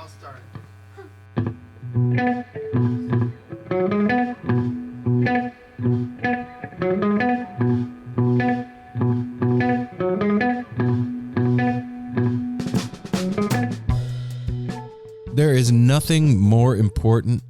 I'll start. There is nothing more important,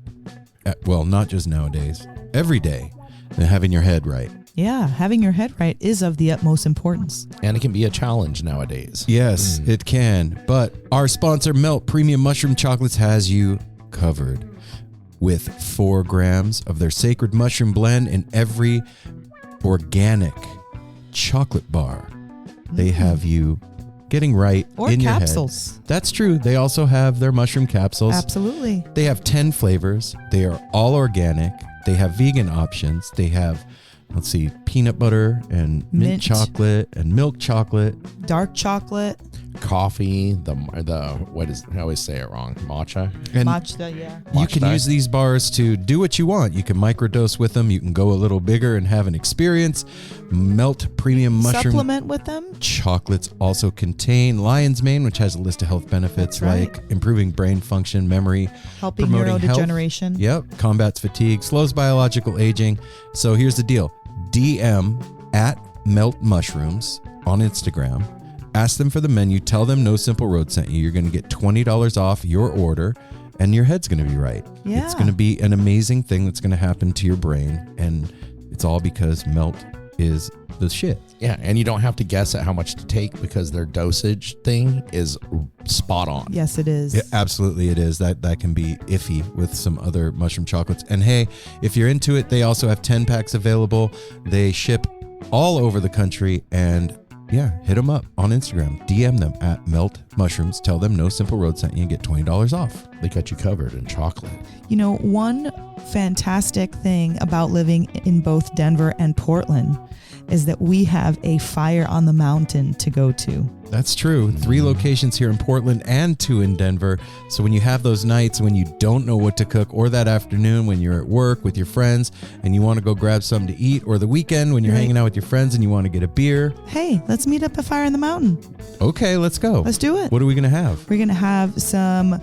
well, not just nowadays, every day, than having your head right. Yeah, having your head right is of the utmost importance. And it can be a challenge nowadays. Yes, it can. But our sponsor, Melt Premium Mushroom Chocolates, has you covered with 4 grams of their sacred mushroom blend in every organic chocolate bar. They have you getting right Or in capsules. your head. That's true. They also have their mushroom capsules. Absolutely. They have 10 flavors. They are all organic. They have vegan options. They have, let's see, peanut butter and mint chocolate and milk chocolate. Dark chocolate. Coffee, the what is, I always say it wrong, matcha. And Matcha, yeah. you can Matcha. use these bars to do what you want. You can microdose with them. You can go a little bigger and have an experience. Melt Premium Mushroom Supplement with them. Chocolates also contain lion's mane, which has a list of health benefits That's right. like improving brain function, memory, Helping promoting health. neurodegeneration. Yep, combats fatigue, slows biological aging. So here's the deal. DM at Melt Mushrooms on Instagram. Ask them for the menu. Tell them No Simple Road sent you. You're going to get $20 off your order, and your head's going to be right. Yeah. It's going to be an amazing thing that's going to happen to your brain, and it's all because Melt is the shit. Yeah, and you don't have to guess at how much to take because their dosage thing is spot on. Yes, it is. Yeah, absolutely, it is. That can be iffy with some other mushroom chocolates. And hey, if you're into it, they also have 10 packs available. They ship all over the country, and yeah, hit them up on Instagram. DM them at Melt Mushrooms. Tell them No Simple Road sent you and get $20 off. They got you covered in chocolate. You know, one fantastic thing about living in both Denver and Portland is that we have a fire on the mountain to go to. That's true. 3 locations here in Portland and 2 in Denver. So when you have those nights when you don't know what to cook, or that afternoon when you're at work with your friends and you want to go grab something to eat, or the weekend when you're hanging out with your friends and you want to get a beer. Hey, let's meet up at Fire on the Mountain. Okay, let's go. Let's do it. What are we going to have? We're going to have some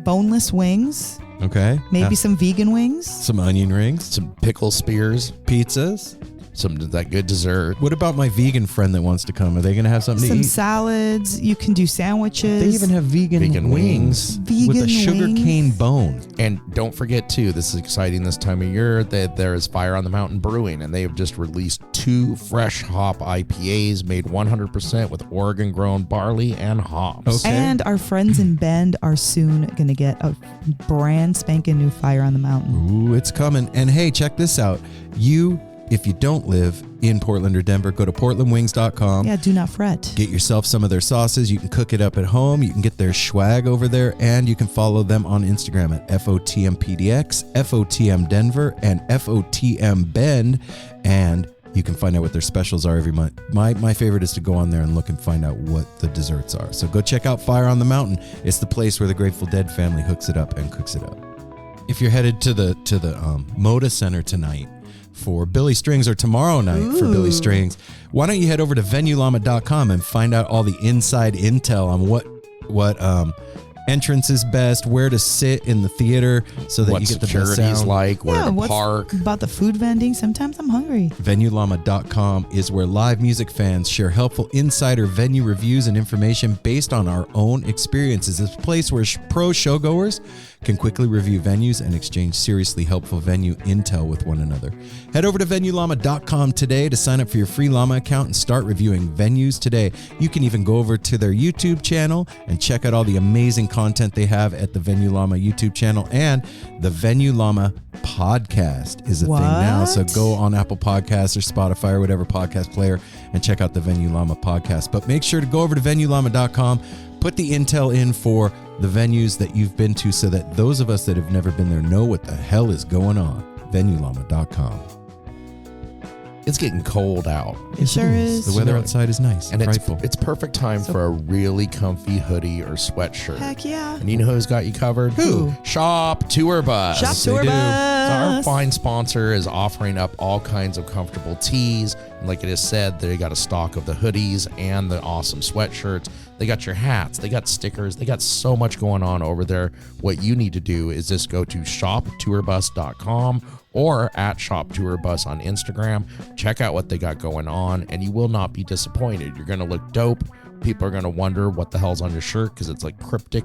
boneless wings, Okay. maybe some vegan wings. Some onion rings, Some pickle spears, pizzas. some that good dessert. What about my vegan friend that wants to come? Are they going to have something to Some eat? salads. You can do sandwiches. They even have vegan wings with a Vegan sugar wings. cane bone. And don't forget too, this is exciting this time of year, that there is Fire on the Mountain Brewing, and they have just released 2 fresh hop IPAs made 100% with Oregon grown barley and hops. Okay. And our friends in Bend are soon going to get a brand spanking new Fire on the Mountain. Ooh, it's coming. And hey, check this out. If you don't live in Portland or Denver, go to portlandwings.com. Yeah, do not fret. Get yourself some of their sauces. You can cook it up at home. You can get their swag over there, and you can follow them on Instagram at FOTMPDX, FOTM Denver, and FOTM Bend. And you can find out what their specials are every month. My favorite is to go on there and look and find out what the desserts are. So go check out Fire on the Mountain. It's the place where the Grateful Dead family hooks it up and cooks it up. If you're headed to the Moda Center tonight for Billy Strings, or tomorrow night for Billy Strings, why don't you head over to venuelama.com and find out all the inside intel on what entrance is best, where to sit in the theater so that What you get the best security's sound. like, where to what's park. about the food vending? Sometimes I'm hungry. Venuelama.com is where live music fans share helpful insider venue reviews and information based on our own experiences. It's a place where pro showgoers can quickly review venues and exchange seriously helpful venue intel with one another. Head over to venuelama.com today to sign up for your free Llama account and start reviewing venues today. You can even go over to their YouTube channel and check out all the amazing content they have at the Venue Llama YouTube channel. And the Venue Llama podcast is a thing now. So go on Apple Podcasts or Spotify or whatever podcast player and check out the Venue Llama podcast. But make sure to go over to venuelama.com, put the intel in for the venues that you've been to so that those of us that have never been there know what the hell is going on. Venuelama.com. It's getting cold out. It sure is. The weather outside is nice. And frightful. it's perfect time for a really comfy hoodie or sweatshirt. Heck yeah. And you know who's got you covered? Who? Shop Tour Bus. Shop they Tour do. So our Bus. fine sponsor is offering up all kinds of comfortable tees. And like it is said, they got a stock of the hoodies and the awesome sweatshirts. They got your hats. They got stickers. They got so much going on over there. What you need to do is just go to shoptourbus.com or at shoptourbus on Instagram. Check out what they got going on, and you will not be disappointed. You're going to look dope. People are going to wonder what the hell's on your shirt because it's like cryptic.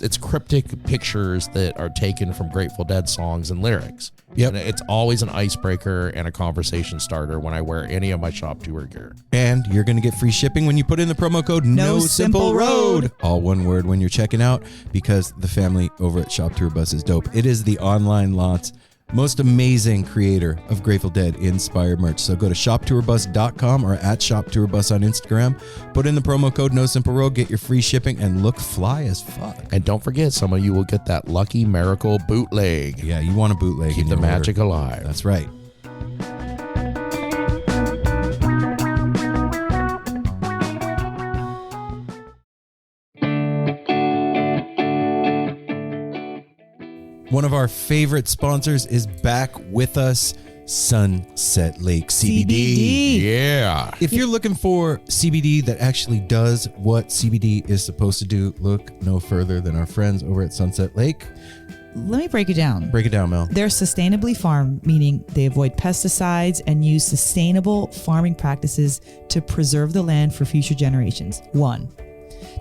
It's cryptic pictures that are taken from Grateful Dead songs and lyrics. Yep. And it's always an icebreaker and a conversation starter when I wear any of my shop tour gear. And you're going to get free shipping when you put in the promo code No No Simple Simple Road. Road. All one word when you're checking out, because the family over at Shop Tour Bus is dope. It is the online lot's most amazing creator of Grateful Dead inspired merch. So go to shoptourbus.com or at shoptourbus on Instagram. Put in the promo code No Simple Road, get your free shipping, and look fly as fuck. And don't forget, some of you will get that lucky miracle bootleg. Yeah, you want a bootleg. Keep in the your magic order. alive. That's right. One of our favorite sponsors is back with us, Sunset Lake CBD. Yeah. If you're looking for CBD that actually does what CBD is supposed to do, look no further than our friends over at Sunset Lake. Let me break it down. Break it down, Mel. They're sustainably farmed, meaning they avoid pesticides and use sustainable farming practices to preserve the land for future generations. 1.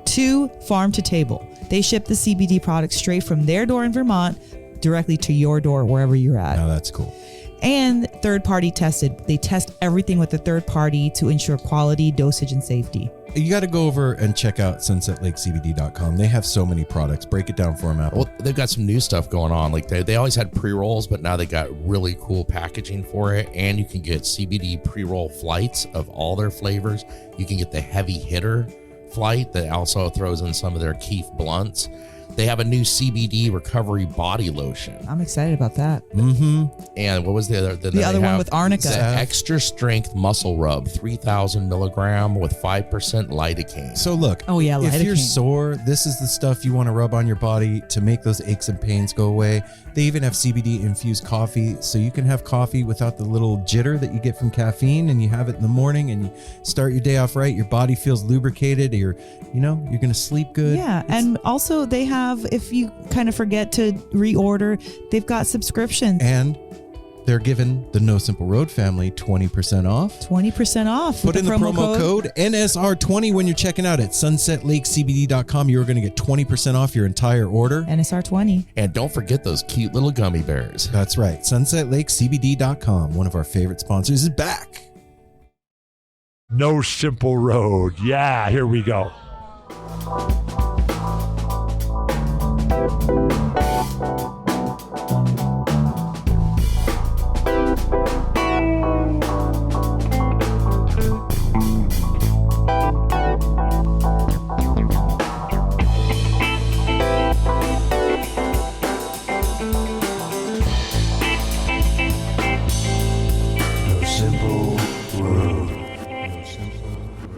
2, farm to table. They ship the CBD products straight from their door in Vermont directly to your door wherever you're at. Now that's cool. And third party tested. They test everything with a third party to ensure quality, dosage, and safety. You got to go over and check out sunsetlakecbd.com. They have so many products. Break it down for them, Apple. Well, they've got some new stuff going on. Like they always had pre-rolls, but now they got really cool packaging for it. And you can get CBD pre-roll flights of all their flavors. You can get the heavy hitter flight that also throws in some of their Keef blunts. They have a new CBD recovery body lotion. I'm excited about that. Mm-hmm. And what was the other? The other one with arnica. The extra strength muscle rub, 3,000 milligram with 5% lidocaine. So look, Oh, yeah, if you're lidocaine. sore, this is the stuff you want to rub on your body to make those aches and pains go away. They even have CBD infused coffee, so you can have coffee without the little jitter that you get from caffeine, and you have it in the morning and you start your day off right. Your body feels lubricated. You're going to sleep good. Yeah, and also they have, if you kind of forget to reorder, they've got subscriptions. And they're giving the No Simple Road family 20% off. 20% off. Put with in the promo code NSR20 when you're checking out at sunsetlakecbd.com. You're going to get 20% off your entire order. NSR20. And don't forget those cute little gummy bears. That's right. sunsetlakecbd.com. One of our favorite sponsors is back. No Simple Road. Yeah, here we go.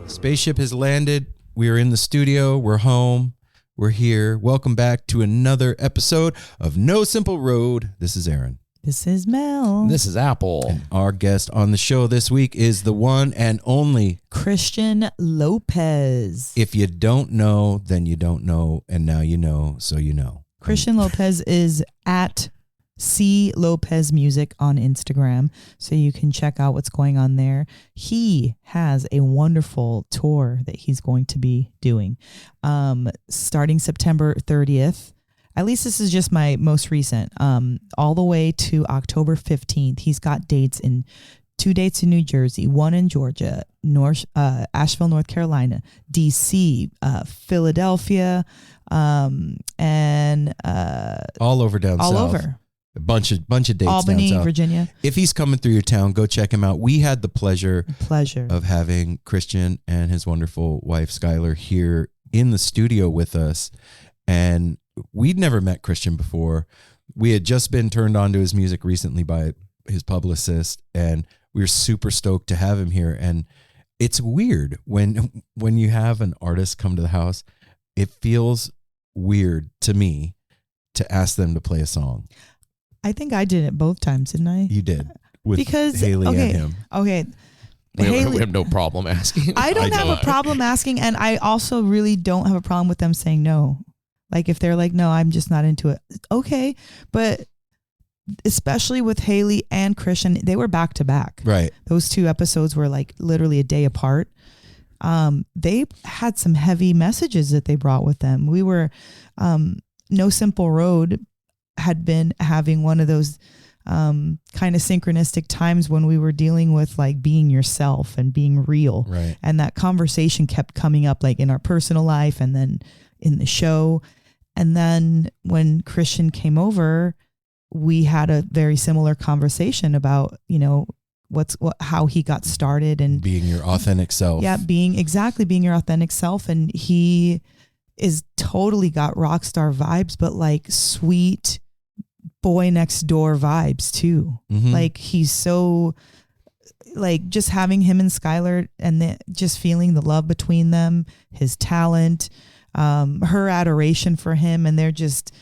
Spaceship has landed. We are in the studio. We're home. We're here. Welcome back to another episode of No Simple Road. This is Aaron. This is Mel. This is Apple. Our guest on the show this week is the one and only Christian Lopez. If you don't know, then you don't know. And now you know, so you know. Christian Lopez is at C Lopez Music on Instagram, so you can check out what's going on there. He has a wonderful tour that he's going to be doing starting September 30th. At least this is just my most recent, all the way to October 15th. He's got dates in 2 dates in New Jersey, 1 in Georgia, Asheville, North Carolina, DC, Philadelphia, and all over down all south. over. A bunch of dates Albany, down south. Virginia. If he's coming through your town, go check him out. We had the pleasure of having Christian and his wonderful wife Skylar here in the studio with us, and we'd never met Christian before. We had just been turned on to his music recently by his publicist, and we were super stoked to have him here. And it's weird when you have an artist come to the house. It feels weird to me to ask them to play a song. I think I did it both times, didn't I? You did with because Haley and him. Okay. We Haley, have no problem asking. I don't have know. a problem asking, and I also really don't have a problem with them saying no. Like if they're like, no, I'm just not into it. Okay, but especially with Haley and Christian, they were back to back. Right. Those 2 episodes were like literally a day apart. They had some heavy messages that they brought with them. We were, No Simple Road had been having one of those kind of synchronistic times when we were dealing with like being yourself and being real. Right. And that conversation kept coming up like in our personal life and then in the show. And then when Christian came over, we had a very similar conversation about, how he got started and Being your authentic self. yeah, being your authentic self. And he is totally got rock star vibes, but like sweet boy next door vibes too. Mhm. Like he's so like just having him and Skylar and just feeling the love between them, his talent, her adoration for him, and they're just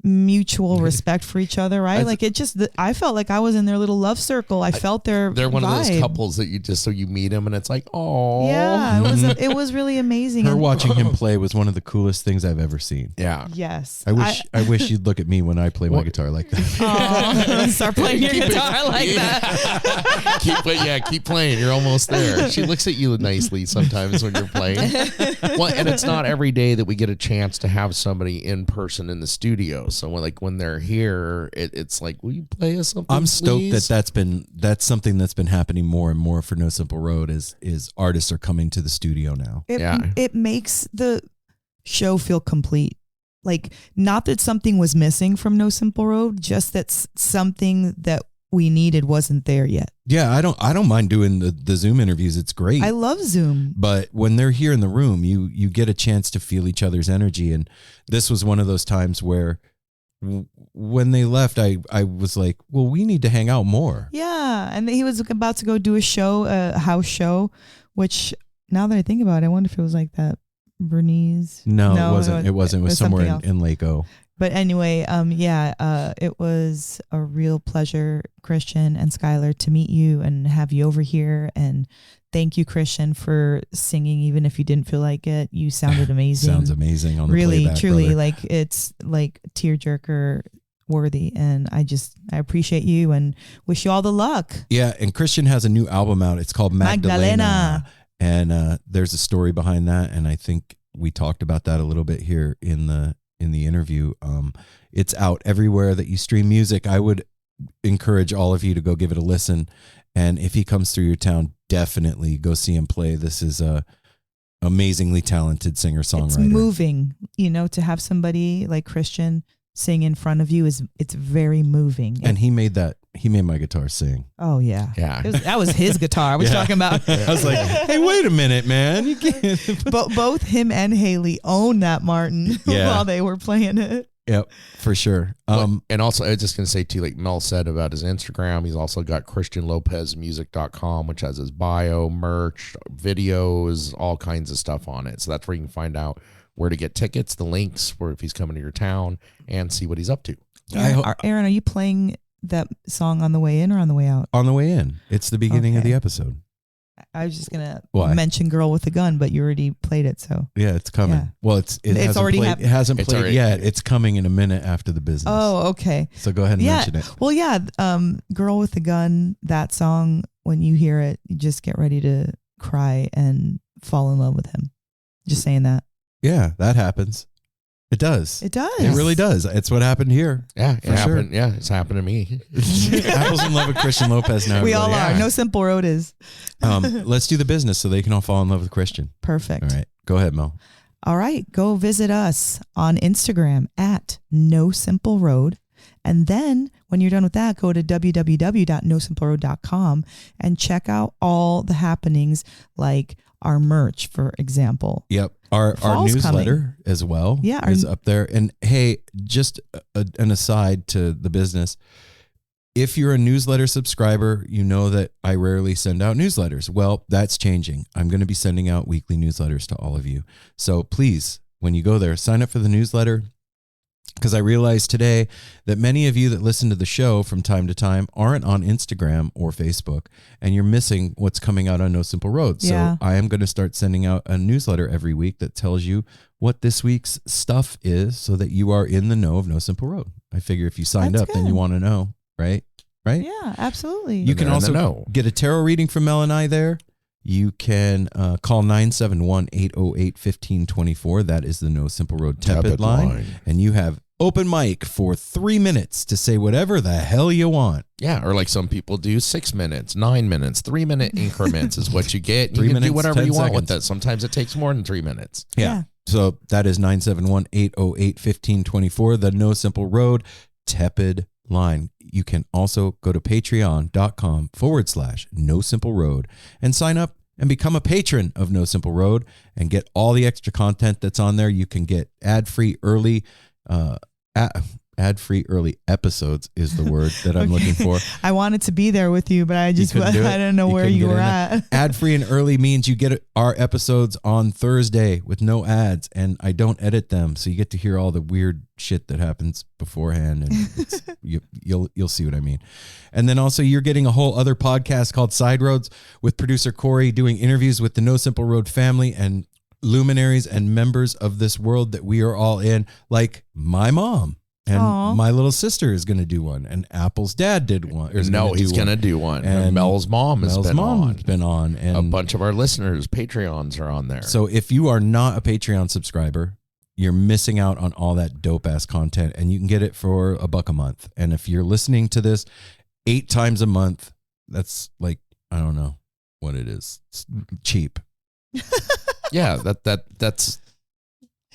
mutual respect for each other, right? Like it just, I felt like I was in their little love circle. I felt their They're one vibe. of those couples that you meet them and it's like, oh Yeah, it was really amazing. Her And- watching him play was one of the coolest things I've ever seen. yeah. Yes. I wish you'd look at me when I play my guitar like that. Oh, start playing your guitar like that. keep playing. You're almost there. She looks at you nicely sometimes when you're playing. Well, and it's not every day that we get a chance to have somebody in person in the studio. So when they're here, it's like, will you play us something? I'm stoked please? that's something that's been happening more and more for No Simple Road is artists are coming to the studio now. It makes the show feel complete. Like, not that something was missing from No Simple Road, just that something that we needed wasn't there yet. Yeah, I don't mind doing the Zoom interviews. It's great. I love Zoom. But when they're here in the room, you get a chance to feel each other's energy. And this was one of those times where when they left, I was like, well, we need to hang out more. Yeah. And he was about to go do a house show, which now that I think about it, I wonder if it was like that Bernice. No, it wasn't. It wasn't. It was somewhere in Lake O. But anyway, it was a real pleasure, Christian and Skylar, to meet you and have you over here. And thank you, Christian, for singing. Even if you didn't feel like it, you sounded amazing. Sounds amazing on the really, playback, truly, brother. like it's like tearjerker worthy. And I appreciate you and wish you all the luck. Yeah, and Christian has a new album out. It's called Magdalena. And there's a story behind that, and I think we talked about that a little bit here in the interview. It's out everywhere that you stream music. I would encourage all of you to go give it a listen, and if he comes through your town, definitely go see him play. This is a amazingly talented singer-songwriter. It's moving, to have somebody like Christian sing in front of you it's very moving. And he made my guitar sing. Oh yeah. Yeah. That was his guitar I was talking about. I was like, hey, wait a minute, man. You can't. But both him and Haley owned that Martin while they were playing it. Yep, for sure. And also, I was just going to say too, like Mel said about his Instagram, he's also got ChristianLopezMusic.com, which has his bio, merch, videos, all kinds of stuff on it. So that's where you can find out where to get tickets, the links for if he's coming to your town, and see what he's up to. Aaron, are you playing that song on the way in or on the way out? On the way in. It's the beginning of the episode. I was just gonna Why? mention "Girl with a Gun," but you already played it, so Yeah, it's coming. Yeah. Well, it hasn't already played. happened. It hasn't It's played already- yet. It's coming in a minute after the business. Oh, okay. So go ahead and mention it. Well, yeah. "Girl with a Gun," that song. When you hear it, you just get ready to cry and fall in love with him. Just saying that. Yeah, that happens. It does. It does. It really does. It's what happened here. Yeah, it For sure. happened. Yeah, it's happened to me. Apple's in love with Christian Lopez now. We all everybody. are. No Simple Road is. Let's do the business so they can all fall in love with Christian. Perfect. All right. Go ahead, Mel. All right, go visit us on Instagram at No Simple Road. And then when you're done with that, go to www.nosimpleroad.com and check out all the happenings like our merch, for example. Yep. Our Fall's newsletter coming. as well is up there. And hey, just an aside to the business. If you're a newsletter subscriber, you know that I rarely send out newsletters. Well, that's changing. I'm going to be sending out weekly newsletters to all of you. So please, when you go there, sign up for the newsletter. because I realized today that many of you that listen to the show from time to time aren't on Instagram or Facebook, and you're missing what's coming out on No Simple Road. Yeah. So I am going to start sending out a newsletter every week that tells you what this week's stuff is so that you are in the know of No Simple Road. I figure if you signed That's up, then you good. want to know, right? Right? Yeah, absolutely. You can They're in the also know. get a tarot reading from Mel and I there. You can call 971-808-1524. That is the No Simple Road Tepid line. And you have open mic for 3 minutes to say whatever the hell you want. Yeah, or like some people do 6 minutes, 9 minutes, 3 minute increments is what you get. You 3 can minutes, do whatever 10 you want seconds. with that. Sometimes it takes more than 3 minutes. Yeah. So that is 971-808-1524, the No Simple Road Tepid line. You can also go to patreon.com/No Simple Road and sign up and become a patron of No Simple Road and get all the extra content that's on there. You can get ad-free early episodes is the word that I'm looking for. I wanted to be there with you, but I just couldn't do it? I didn't know You where couldn't you get were in at. Ad-free and early means you get our episodes on Thursday with no ads, and I don't edit them, so you get to hear all the weird shit that happens beforehand, and you'll see what I mean. And then also you're getting a whole other podcast called Side Roads with producer Corey doing interviews with the No Simple Road family and luminaries and members of this world that we are all in, like my mom. And Aw. my little sister is going to do one, and Apple's dad did one. He's going to do one. And Mel's mom has Mel's been mom's on. been on, and A bunch of our listeners, Patreons, are on there. so if you are not a Patreon subscriber, you're missing out on all that dope ass content, and you can get it for $1 a month. And if you're listening to this 8 times a month, that's like, I don't know what it is. It's cheap. yeah, that's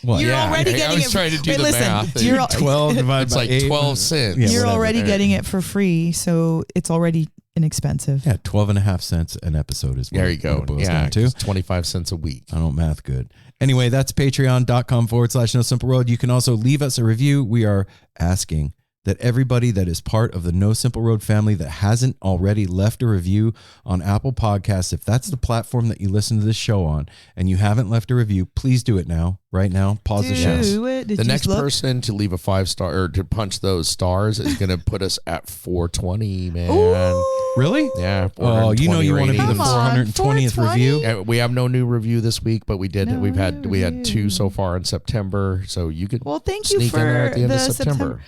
What? You're already I getting was it. trying to do Wait, the listen, math. you're al- 12 divided It's by like 8. 12 cents. Yeah, You're whatever. already getting it for free, so it's already inexpensive. Yeah, 12.5 cents an episode is what There you go. it boils Yeah, down to. it's 25 cents a week. I don't math good. Anyway, that's patreon.com/No Simple Road. You can also leave us a review. We are asking that everybody that is part of the No Simple Road family that hasn't already left a review on Apple Podcasts, if that's the platform that you listen to this show on and you haven't left a review, please do it now, right now. Pause the show. Do it. Did The you next look? person to leave a 5-star or to punch those stars is going to put us at 420, man. Ooh. Really? Yeah. Oh, you know you want to be the Come on, 420th 420? review. Yeah, we have no new review this week, but we did. No we had review. 2 so far in September, so you could Well, thank you sneak for in there at the end of the September.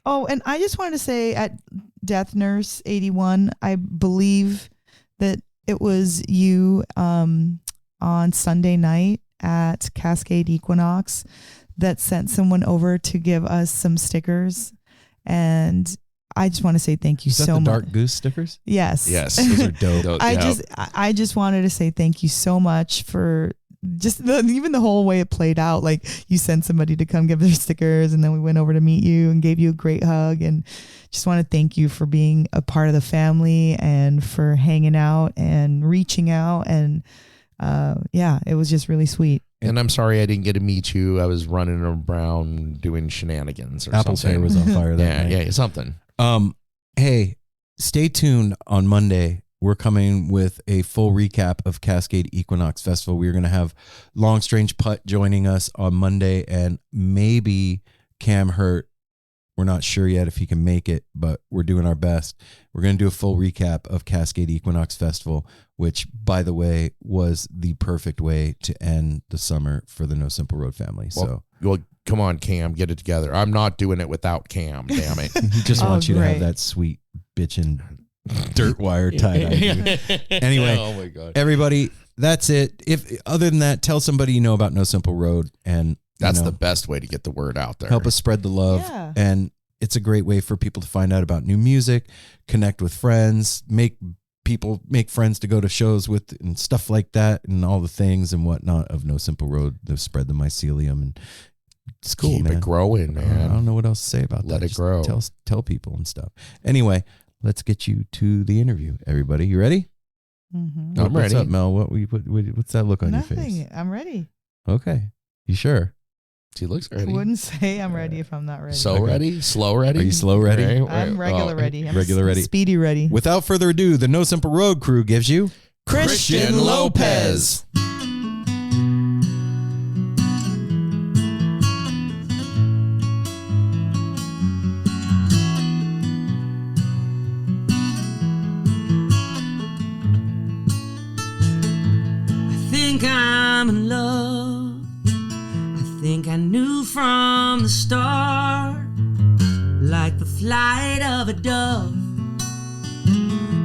Oh, and I just wanted to say at Death Nurse 81, I believe that it was you on Sunday night at Cascade Equinox that sent someone over to give us some stickers. And I just want to say thank you Is that so the much. Dark Goose stickers? Yes. Yes, Those are dope. I just wanted to say thank you so much for just even the whole way it played out. Like you sent somebody to come give their stickers, and then we went over to meet you and gave you a great hug, and just want to thank you for being a part of the family and for hanging out and reaching out. And yeah, it was just really sweet. And I'm sorry I didn't get to meet you. I was running around doing shenanigans or Apple's something. hair was on fire that night. Yeah, something. Hey, stay tuned on Monday. We're coming with a full recap of Cascade Equinox Festival. We're going to have Long Strange Putt joining us on Monday, and maybe Cam Hurt. We're not sure yet if he can make it, but we're doing our best. We're going to do a full recap of Cascade Equinox Festival, which, by the way, was the perfect way to end the summer for the No Simple Road family. Well, come on, Cam, get it together. I'm not doing it without Cam, damn it. He just wants you to have great. that sweet bitchin' dirt wire tie. Anyway, oh my God. everybody, that's it. If other than that, tell somebody you know about No Simple Road, and That's you know, the best way to get the word out there. help us spread the love. Yeah. And it's a great way for people to find out about new music, connect with friends, make friends to go to shows with, and stuff like that, and all the things and whatnot of No Simple Road to spread the mycelium. And it's cool, Keep man. it growing, I man. don't know what else to say about that. Let it Just grow. Tell people and stuff. Anyway, let's get you to the interview. Everybody, you ready? Mm-hmm. I'm What's ready. up, Mel? What's that look on your face? Nothing. I'm ready. Okay, you sure? She looks I ready. wouldn't say I'm ready if I'm not ready. So Okay. ready? Slow ready? Are you slow ready? I'm regular ready. I'm Regular ready. Speedy ready. Without further ado, the No Simple Road crew gives you Christian. Christian Lopez. think I'm in love. I think I knew from the start, like the flight of a dove.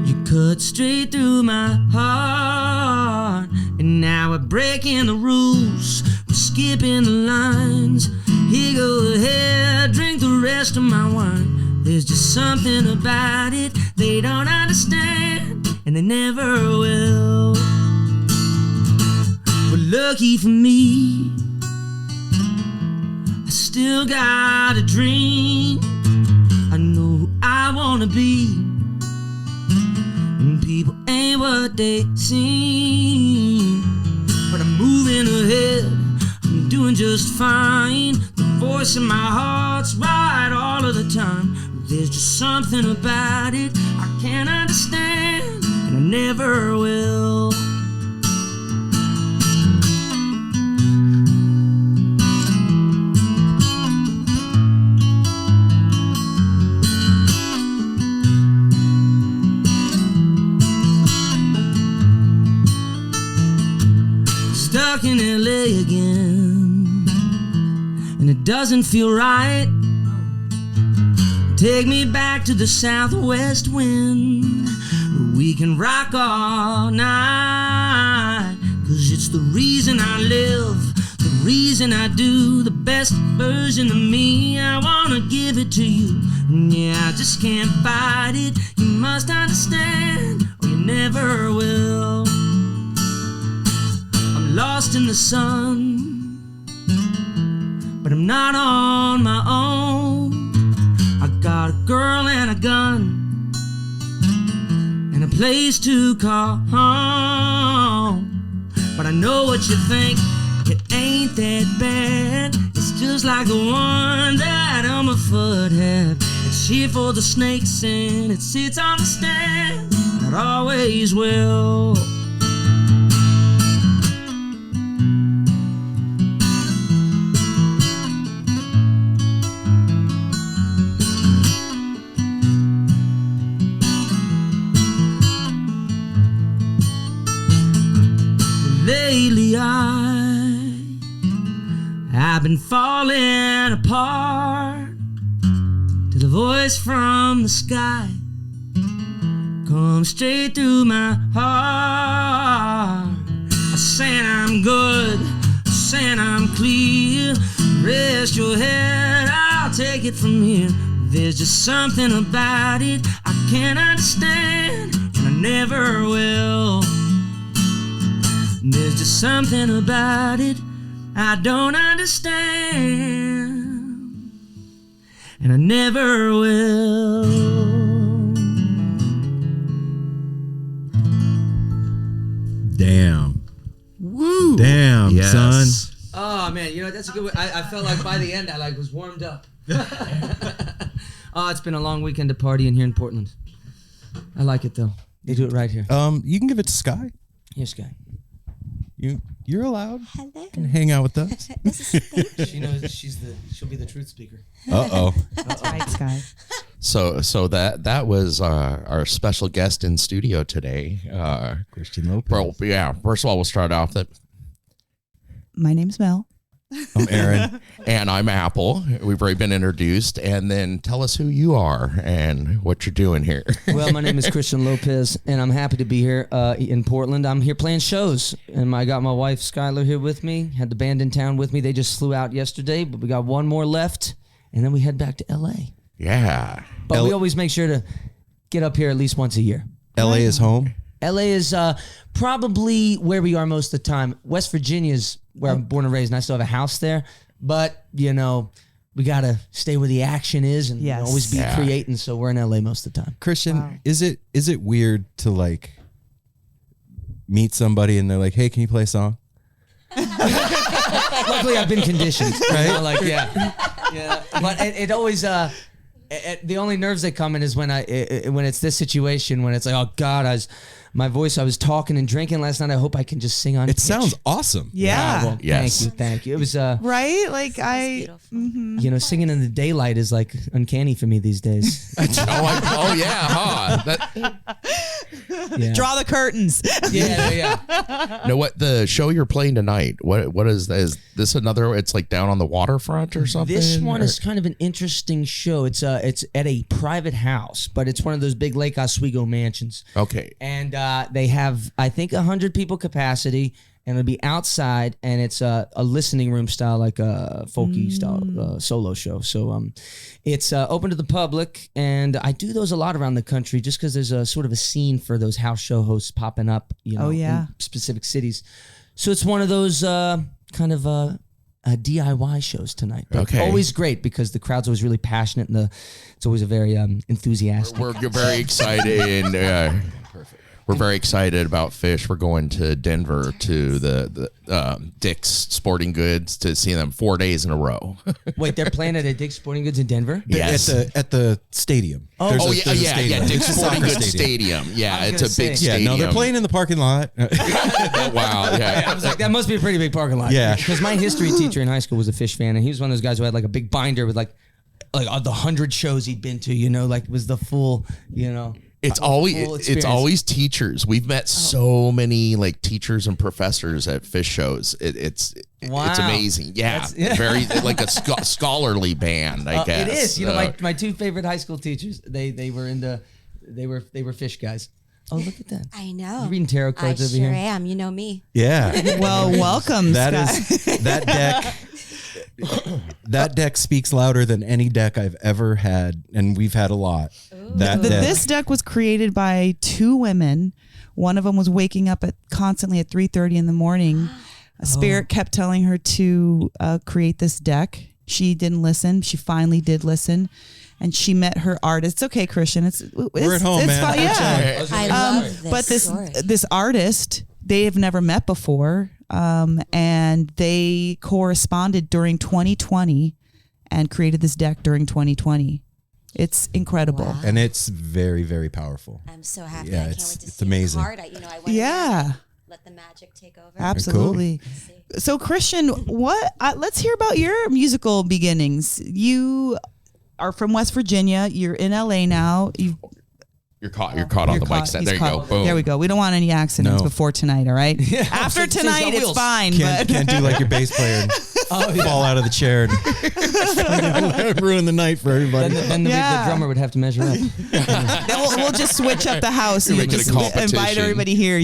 You cut straight through my heart, and now we're breaking the rules. We're skipping the lines. Here, go ahead, drink the rest of my wine. There's just something about it they don't understand, and they never will. But lucky for me, I still got a dream. I know who I wanna be, and people ain't what they seem. But I'm moving ahead, I'm doing just fine. The voice in my heart's right all of the time. There's just something about it I can't understand, and I never will. Stuck in LA again, and it doesn't feel right. Take me back to the southwest wind, where we can rock all night. 'Cause it's the reason I live, the reason I do, the best version of me. I wanna give it to you, and yeah, I just can't fight it. You must understand, or you never will. I'm lost in the sun, but I'm not on my own. I got a girl and a gun, and a place to call home. But I know what you think, it ain't that bad. It's just like the one that Elmer Fudd had. It's here for the snakes, and it sits on the stand, and it always will. Lately I've been falling apart to the voice from the sky. Come straight through my heart. I'm saying I'm good, I'm saying I'm clear. Rest your head, I'll take it from here. There's just something about it I can't understand, and I never will. There's just something about it I don't understand, and I never will. Damn. Woo. Damn, Yes. son. Oh man, you know that's a good way. I felt like by the end I was warmed up. Oh, it's been a long weekend of partying here in Portland. I like it though. They do it right here. You can give it to Sky. Here's Sky. You're allowed. Hello. Can hang out with us. This is Steve. She knows she'll be the truth speaker. Uh-oh. That's right, Sky. So that was our special guest in studio today. Christian Lopez. Well, yeah. First of all, we'll start off that. My name's Mel. I'm Aaron. And I'm Apple. We've already been introduced. And then tell us who you are and what you're doing here. Well, my name is Christian Lopez, and I'm happy to be here in Portland. I'm here playing shows, and I got my wife Skylar here with me. Had the band in town with me. They just flew out yesterday, but we got one more left, and then we head back to LA. Yeah. But we always make sure to get up here at least once a year. LA is home. LA is probably where we are most of the time. West Virginia is where I'm born and raised, and I still have a house there. But, you know, we got to stay where the action is and Yes. always be creating, so we're in LA most of the time. Christian, Wow. is it weird to like meet somebody and they're like, "Hey, can you play a song?" Luckily, I've been conditioned. Right? You know, like, yeah. But it always, the only nerves that come in is when it's this situation, when it's like, oh God, my voice, I was talking and drinking last night. I hope I can just sing on It pitch. sounds awesome. Yeah. Well, Yes. Thank you. It was, Right? Like you know, singing in the daylight is like uncanny for me these days. Oh yeah, huh? Yeah. Draw the curtains. Yeah. Know what the show you're playing tonight? What is this another? It's like down on the waterfront or something. This one or? is kind of an interesting show. It's at a private house, but it's one of those big Lake Oswego mansions. Okay. And they have, I think, 100 people capacity, and it'll be outside, and it's a listening room style, like a folky style solo show. So it's open to the public, and I do those a lot around the country just because there's a sort of a scene for those house show hosts popping up, in specific cities. So it's one of those kind of DIY shows tonight. But Okay. always great because the crowd's always really passionate, and it's always a very enthusiastic. We're very excited. And, we're very excited about Fish. We're going to Denver to the Dick's Sporting Goods to see them 4 days in a row. Wait, they're playing at a Dick's Sporting Goods in Denver? Yes. At the stadium. Oh, There's a yeah, stadium. Dick's It's a Sporting soccer Goods Stadium. Yeah, I was it's a gonna big say. Yeah, stadium. no, they're playing in the parking lot. Wow, yeah. I was like, that must be a pretty big parking lot. Yeah. Because my history teacher in high school was a Fish fan, and he was one of those guys who had like a big binder with like the 100 shows he'd been to, like was the full, It's full always experience. teachers. We've met so many like teachers and professors at Fish shows. It's Wow. amazing. Yeah, very like a scholarly band. I guess It is. My two favorite high school teachers, they were Fish guys. Oh, look at that. I know. You reading tarot cards I over sure here? am. You know me. Yeah. Well, welcome, That Scott. is that deck. That deck speaks louder than any deck I've ever had, and we've had a lot. That deck. This deck was created by two women. One of them was waking up constantly at 3:30 in the morning. A spirit kept telling her to create this deck. She didn't listen. She finally did listen, and she met her artist. It's okay, Christian. We're at home, man. Fine, yeah. I love this But story. this artist, they have never met before, and they corresponded during 2020 and created this deck during 2020. It's incredible. Wow. And it's very, very powerful. I'm so happy. Yeah, I can't it's- wait to it's see amazing. the card. I went Yeah. in there, let the magic take over. Absolutely. So, Christian, let's hear about your musical beginnings. You are from West Virginia. You're in LA now. You're caught on the mic stand. He's There you caught. go. Boom. There we go. We don't want any accidents No. before tonight, all right? After Change tonight, the it's wheels. fine. Can't do like your bass player and fall out of the chair and ruin the night for everybody. Then the drummer would have to measure up. Then we'll just switch up the house and Make it a just competition. invite everybody here,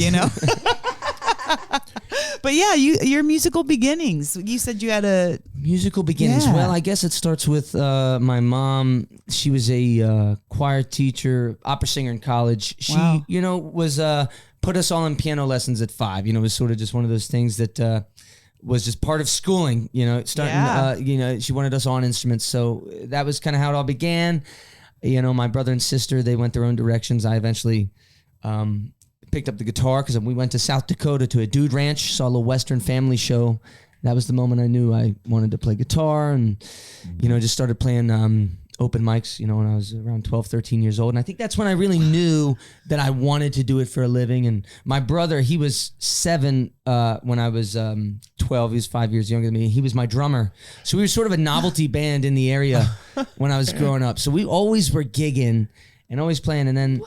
But yeah, your musical beginnings. You said you had a Musical beginnings. Yeah. Well, I guess it starts with my mom. She was a choir teacher, opera singer in college. She, Wow. was put us all in piano lessons at 5. It was sort of just one of those things that was just part of schooling. Starting. She wanted us on instruments, so that was kind of how it all began. My brother and sister, they went their own directions. I eventually picked up the guitar because we went to South Dakota to a dude ranch, saw a little Western family show. That was the moment I knew I wanted to play guitar, and just started playing open mics, when I was around 12, 13 years old. And I think that's when I really knew that I wanted to do it for a living. And my brother, he was 7 when I was 12. He was 5 years younger than me. He was my drummer. So we were sort of a novelty band in the area when I was growing up. So we always were gigging and always playing. And then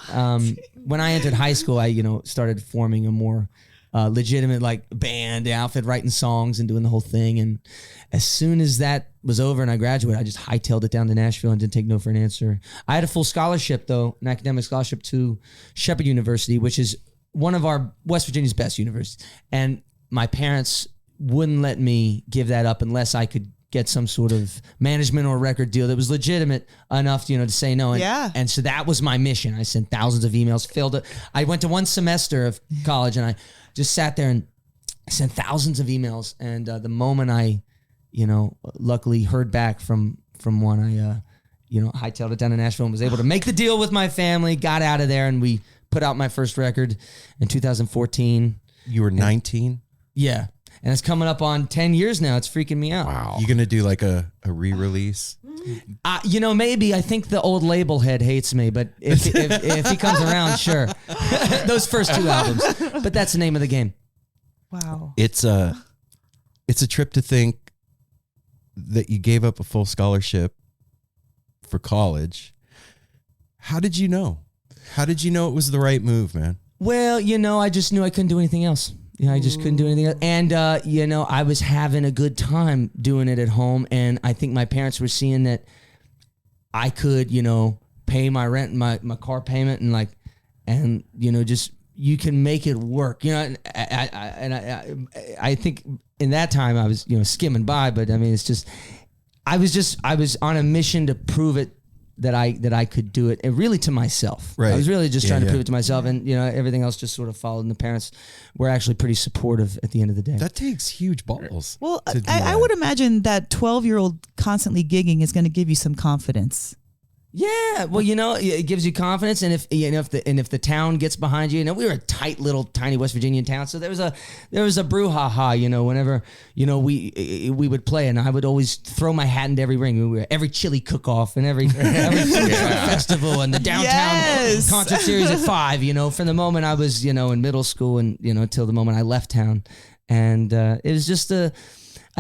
when I entered high school, I started forming a more legitimate band outfit, writing songs and doing the whole thing. And as soon as that was over and I graduated, I just hightailed it down to Nashville and didn't take no for an answer. I had a full scholarship though, an academic scholarship to Shepherd University, which is one of our West Virginia's best universities. And my parents wouldn't let me give that up unless I could get some sort of management or record deal that was legitimate enough, to say no. And so that was my mission. I sent thousands of emails, filled it. I went to one semester of college and I just sat there and sent thousands of emails. And the moment I, luckily heard back from one, I, hightailed it down to Nashville and was able to make the deal with my family, got out of there, and we put out my first record in 2014. You were 19? Yeah. And it's coming up on 10 years now. It's freaking me out. Wow. You gonna do like a re-release? Maybe. I think the old label head hates me, but if he comes around, sure. Those first 2 albums. But that's the name of the game. wow. It's a trip to think that you gave up a full scholarship for college. How did you know? How did you know it was the right move, man? Well, I just knew I couldn't do anything else. I just couldn't do anything else. And, I was having a good time doing it at home. And I think my parents were seeing that I could, pay my rent and my car payment and just you can make it work. I think in that time I was, skimming by, but I mean, it's just, I was on a mission to prove it that I could do it, and really to myself. Right. I was really just trying to prove it to myself, and everything else just sort of followed. And the parents were actually pretty supportive at the end of the day. That takes huge balls. Well, to do I that. would imagine that 12-year-old constantly gigging is going to give you some confidence. Yeah, well, it gives you confidence, and if the town gets behind you, we were a tight little tiny West Virginian town, so there was a brouhaha, whenever we would play, and I would always throw my hat into every ring. We were every chili cook-off and every food truck festival and the downtown concert series at 5. From the moment I was in middle school and till the moment I left town, and it was just I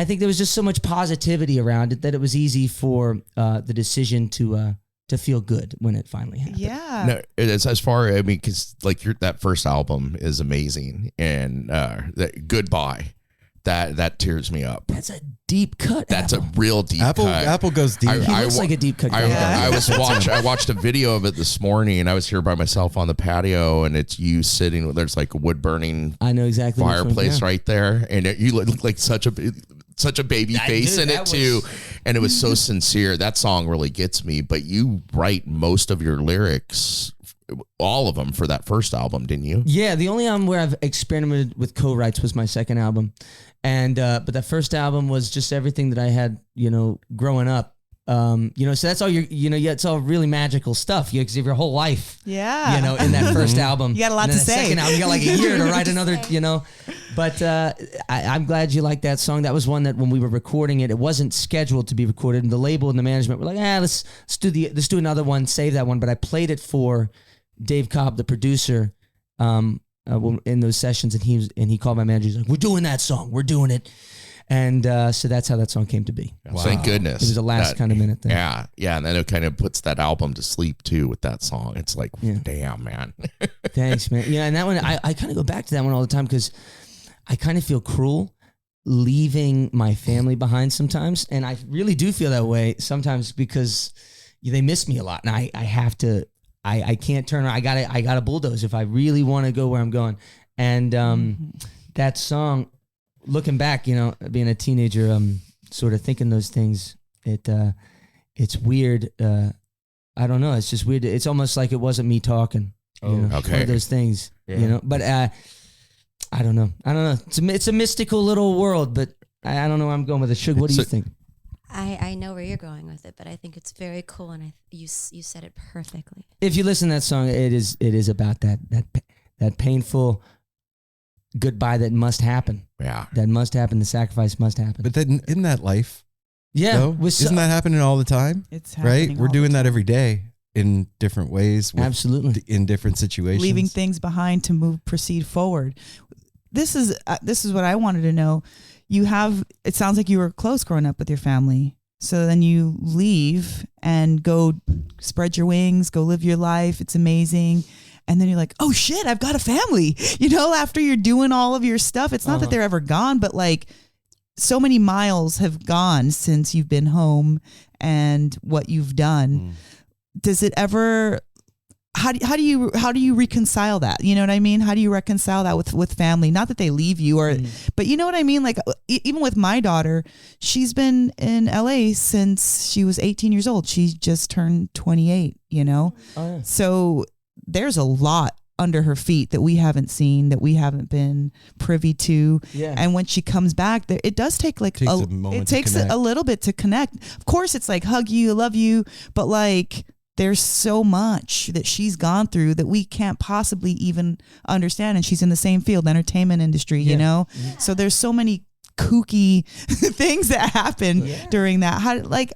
think there was just so much positivity around it that it was easy for the decision to feel good when it finally happened. Yeah. No, it's as far, because that first album is amazing, and that Goodbye, that tears me up. That's a deep cut. That's Apple. a real deep Apple cut. goes deep. He looks like a deep cut guy. I watched a video of it this morning, and I was here by myself on the patio, and it's you sitting. There's like a wood burning I know exactly which one, fireplace yeah. right there, and you look like such a baby face in it too, and it was so sincere. That song really gets me. But you write most of your lyrics, all of them, for that first album, didn't you? Yeah, the only album where I've experimented with co-writes was my second album, and but that first album was just everything that I had, growing up. So that's all it's all really magical stuff. You have your whole life, Yeah. in that first album. You got a lot And then to the say. Second album, you got like a year to write another, But I'm glad you like that song. That was one that when we were recording it, it wasn't scheduled to be recorded, and the label and the management were like, let's do another one, save that one. But I played it for Dave Cobb, the producer, in those sessions, and he called my manager. He's like, "We're doing that song. We're doing it." And so that's how that song came to be. Wow. Thank goodness. It was the last kind of minute thing. Yeah, and then it kind of puts that album to sleep too with that song. It's like, damn, man. Thanks, man. Yeah, and that one, I kind of go back to that one all the time because I kind of feel cruel leaving my family behind sometimes, and I really do feel that way sometimes because they miss me a lot, and I have to. I can't turn around. I got to bulldoze if I really want to go where I'm going, and that song. Looking back, being a teenager, sort of thinking those things, it's weird. I don't know. It's just weird. It's almost like it wasn't me talking. Okay. One of those things, But I don't know. It's a mystical little world, but I don't know where I'm going with it. Suge, what do you think? I know where you're going with it, but I think it's very cool, and you said it perfectly. If you listen to that song, it is about that painful goodbye that must happen. Yeah. That must happen. The sacrifice must happen. But then, isn't that life? Yeah. though? Isn't that happening all the time? It's happening. Right? We're all doing the that time. every day in different ways. Absolutely. In different situations. Leaving things behind to proceed forward. This is what I wanted to know. It sounds like you were close growing up with your family. So then you leave and go spread your wings, go live your life. It's amazing. And then you're like, oh shit, I've got a family. After you're doing all of your stuff, it's not that they're ever gone, but like so many miles have gone since you've been home and what you've done. Does it ever, how do you reconcile that? You know what I mean? How do you reconcile that with family? Not that they leave you but you know what I mean? Like even with my daughter, she's been in LA since she was 18 years old. She just turned 28, Oh, yeah. So there's a lot under her feet that we haven't seen, that we haven't been privy to. Yeah. And when she comes back, it does take like Takes a moment it takes to connect. a little bit to connect. Of course, it's like hug you, love you, but like there's so much that she's gone through that we can't possibly even understand. And she's in the same field, entertainment industry, So there's so many kooky things that happen during that.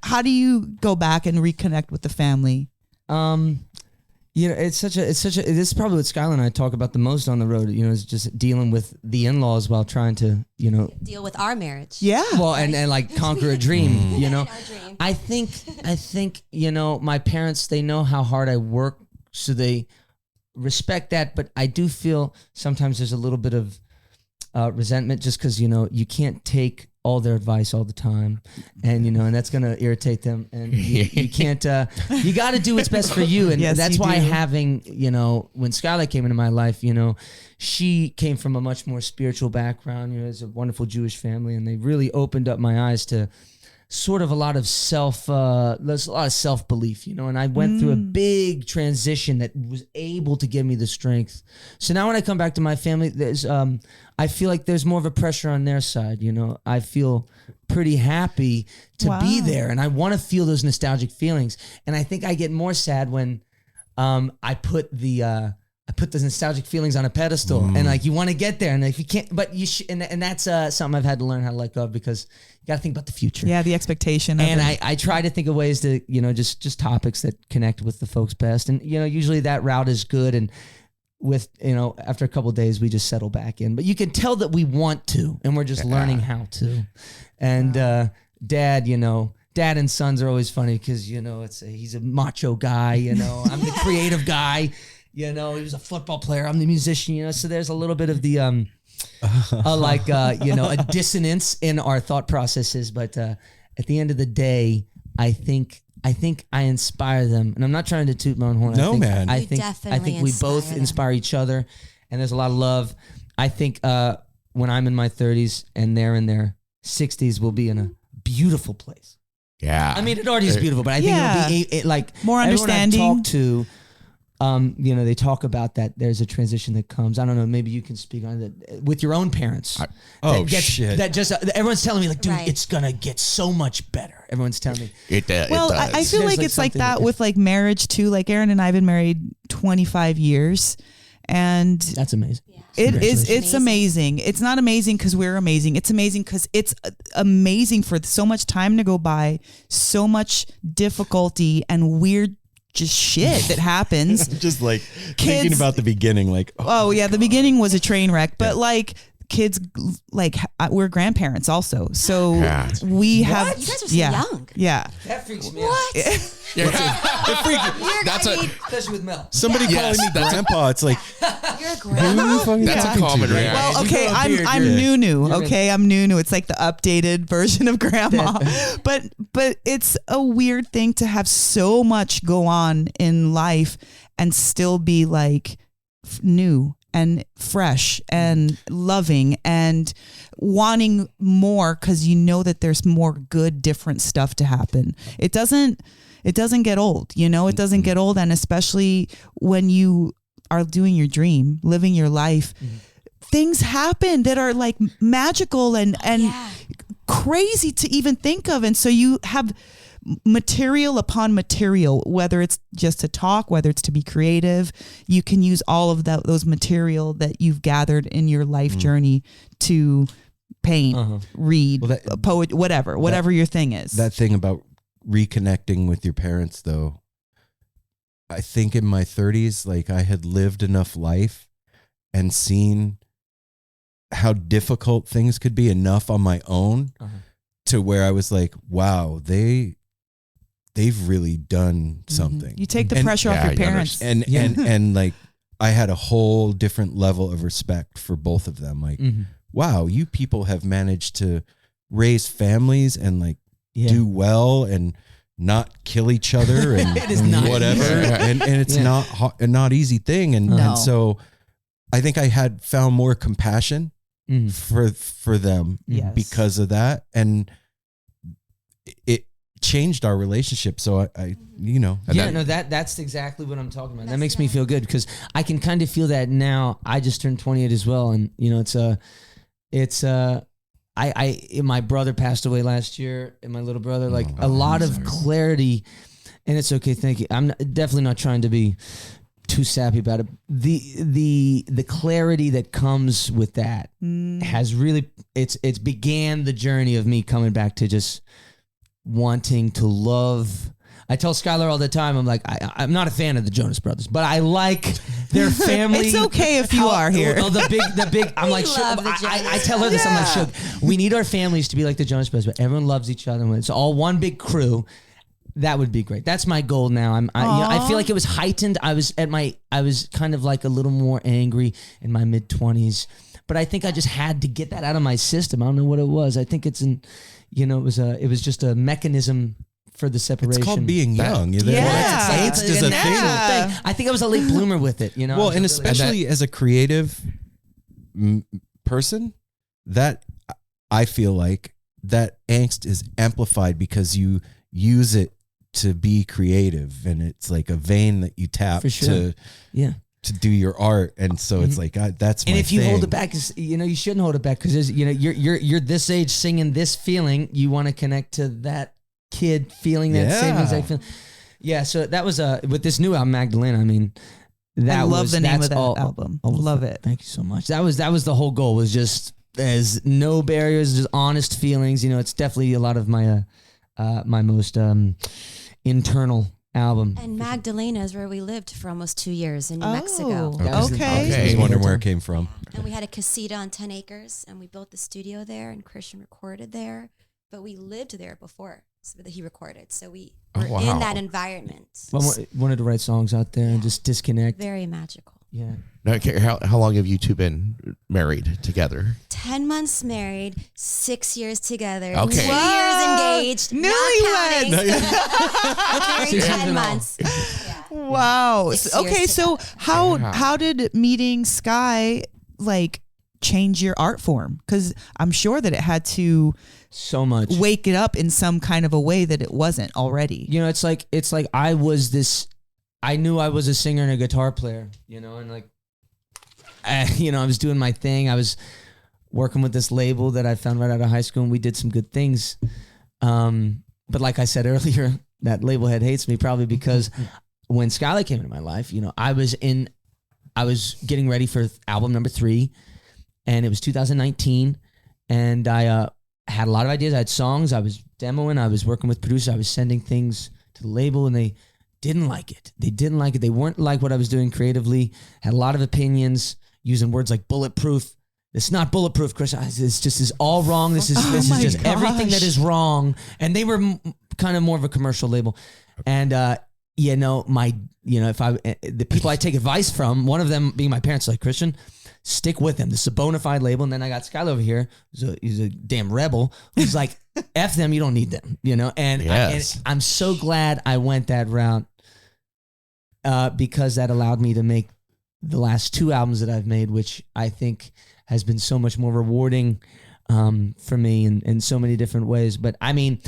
How do you go back and reconnect with the family? This is probably what Skylar and I talk about the most on the road, is just dealing with the in-laws while trying to, Deal with our marriage. Yeah. well, and like conquer a dream, Our dream. I think, my parents, they know how hard I work, so they respect that, but I do feel sometimes there's a little bit of resentment just because, you can't take all their advice all the time, and and that's gonna irritate them, and you can't. You got to do what's best for you, and Yes, that's you why do. having when Skylar came into my life, she came from a much more spiritual background. It's a wonderful Jewish family, and they really opened up my eyes to sort of a lot of there's a lot of self-belief, and I went through a big transition that was able to give me the strength. So now when I come back to my family, there's I feel like there's more of a pressure on their side. I feel pretty happy to be Wow. there, and I want to feel those nostalgic feelings. And I think I get more sad when I put the nostalgic feelings on a pedestal, and like you want to get there, and if you can't, but you should, and that's something I've had to learn how to let go of, because you got to think about the future. Yeah, the expectation. And of it. I try to think of ways to, just topics that connect with the folks best. And, usually that route is good. And with, after a couple of days, we just settle back in. But you can tell that we want to, and we're just learning how to. And Dad and sons are always funny because, he's a macho guy, I'm the creative guy. He was a football player. I'm the musician, so there's a little bit of the, a dissonance in our thought processes. But at the end of the day, I think I inspire them, and I'm not trying to toot my own horn. No, I You think definitely we both inspire them. inspire each other, and there's a lot of love. I think when I'm in my 30s and they're in their 60s, we'll be in a beautiful place. Yeah. I mean, it already is beautiful, but I think it'll be More understanding. Everyone I've talked to, they talk about that there's a transition that comes. I don't know, maybe you can speak on that with your own parents. Shit. That just everyone's telling me like, dude, Right. it's gonna get so much better. Everyone's telling me. Well, does. I feel There's like like it's like something that that- with like marriage too. Like Aaron and I have been married 25 years, and That's amazing. it's amazing. It's not amazing because we're amazing. It's amazing because it's amazing for so much time to go by, so much difficulty and weird just shit that happens. Just like Kids- thinking about the beginning, like, Oh yeah, the beginning was a train wreck, but like kids, like we're grandparents also, so Yeah. we have. You guys are so young. Yeah, That freaks me What? out, That's especially with Mel. somebody Yes, calling me grandpa. It's like, You're a who are you grandma. fucking That's a talking common to? reaction. Well, You okay, grow a beard, I'm you're- Nunu. you're Okay, I'm Nunu. It's like the updated version of grandma. but it's a weird thing to have so much go on in life and still be like new and fresh and loving and wanting more because you know that there's more good, different stuff to happen. It doesn't get old, it doesn't get old. And especially when you are doing your dream, living your life, things happen that are like magical and Yeah. crazy to even think of. And so you have material upon material, whether it's just to talk, whether it's to be creative, you can use all of those material that you've gathered in your life journey to paint, read, Well, that- poet, whatever your thing is. That thing about reconnecting with your parents, though, I think in my 30s, like I had lived enough life and seen how difficult things could be enough on my own to where I was like, wow, they've really done something. You take the And- pressure off Yeah, your you parents. and like I had a whole different level of respect for both of them. Like, wow, you people have managed to raise families and like do well and not kill each other and, It is and not whatever. easy. And it's not easy thing. And, No. and so I think I had found more compassion for them Yes. because of that. And it changed our relationship. So I That's exactly what I'm talking about. That makes me feel good because I can kind of feel that now. I just turned 28 as well, and my brother passed away last year, and my little brother, like a lot of clarity, and it's okay. Thank you. I'm definitely not trying to be too sappy about it. The clarity that comes with that has really it's began the journey of me coming back to just wanting to love. I tell Skylar all the time, I'm like, I'm not a fan of the Jonas Brothers, but I like their family. It's okay if you are here. Well, the big, I'm like, love the I tell her this, I'm like, Shug, we need our families to be like the Jonas Brothers, but everyone loves each other. It's all one big crew. That would be great. That's my goal now. I feel like it was heightened. I was kind of like a little more angry in my mid-20s, but I think I just had to get that out of my system. I don't know what it was. I think it was just a mechanism for the separation. It's called being young. Angst is a thing. I think I was a late bloomer with it. Well, and especially as a creative person, that I feel like that angst is amplified because you use it to be creative, and it's like a vein that you tap to do your art, and so it's like that's my and if you thing. hold it back, you shouldn't hold it back because you're this age singing this feeling. You want to connect to that kid feeling that same exact feeling. Yeah, so that was with this new album Magdalena. I mean, I love the name of that album. Love it. Thank you so much. That was the whole goal, was just as no barriers, just honest feelings. It's definitely a lot of my my most internal album. And Magdalena is where we lived for almost 2 years in New Mexico. Okay. I was wondering where it came from. And we had a casita on 10 acres, and we built the studio there, and Christian recorded there. But we lived there before that he recorded. So we were in that environment. Wanted to write songs out there and just disconnect. Very magical. Yeah. Now, how long have you two been married together? 10 months married, 6 years together, Okay. 2 years engaged, Newlyweds. married 10 months. Yeah. Wow. 6 years Okay, so together. how did meeting Sky like change your art form? Because I'm sure that it had to So much. wake it up in some kind of a way that it wasn't already. It's like I knew I was a singer and a guitar player, and like, I was doing my thing. I was working with this label that I found right out of high school, and we did some good things. But like I said earlier, that label head hates me probably because when Skylar came into my life, I was getting ready for album number 3, and it was 2019, and I had a lot of ideas. I had songs. I was demoing. I was working with producers. I was sending things to the label, and they didn't like it. They weren't like what I was doing creatively. Had a lot of opinions, using words like bulletproof. It's not bulletproof, Chris. It's all wrong. This is just everything that is wrong. And they were kind of more of a commercial label. And the people I take advice from, one of them being my parents, like, Christian, stick with him. This is a bona fide label. And then I got Skylar over here. He's a damn rebel. Who's like, F them, you don't need them, And, and I'm so glad I went that route because that allowed me to make the last 2 albums that I've made, which I think has been so much more rewarding for me in so many different ways. But I mean,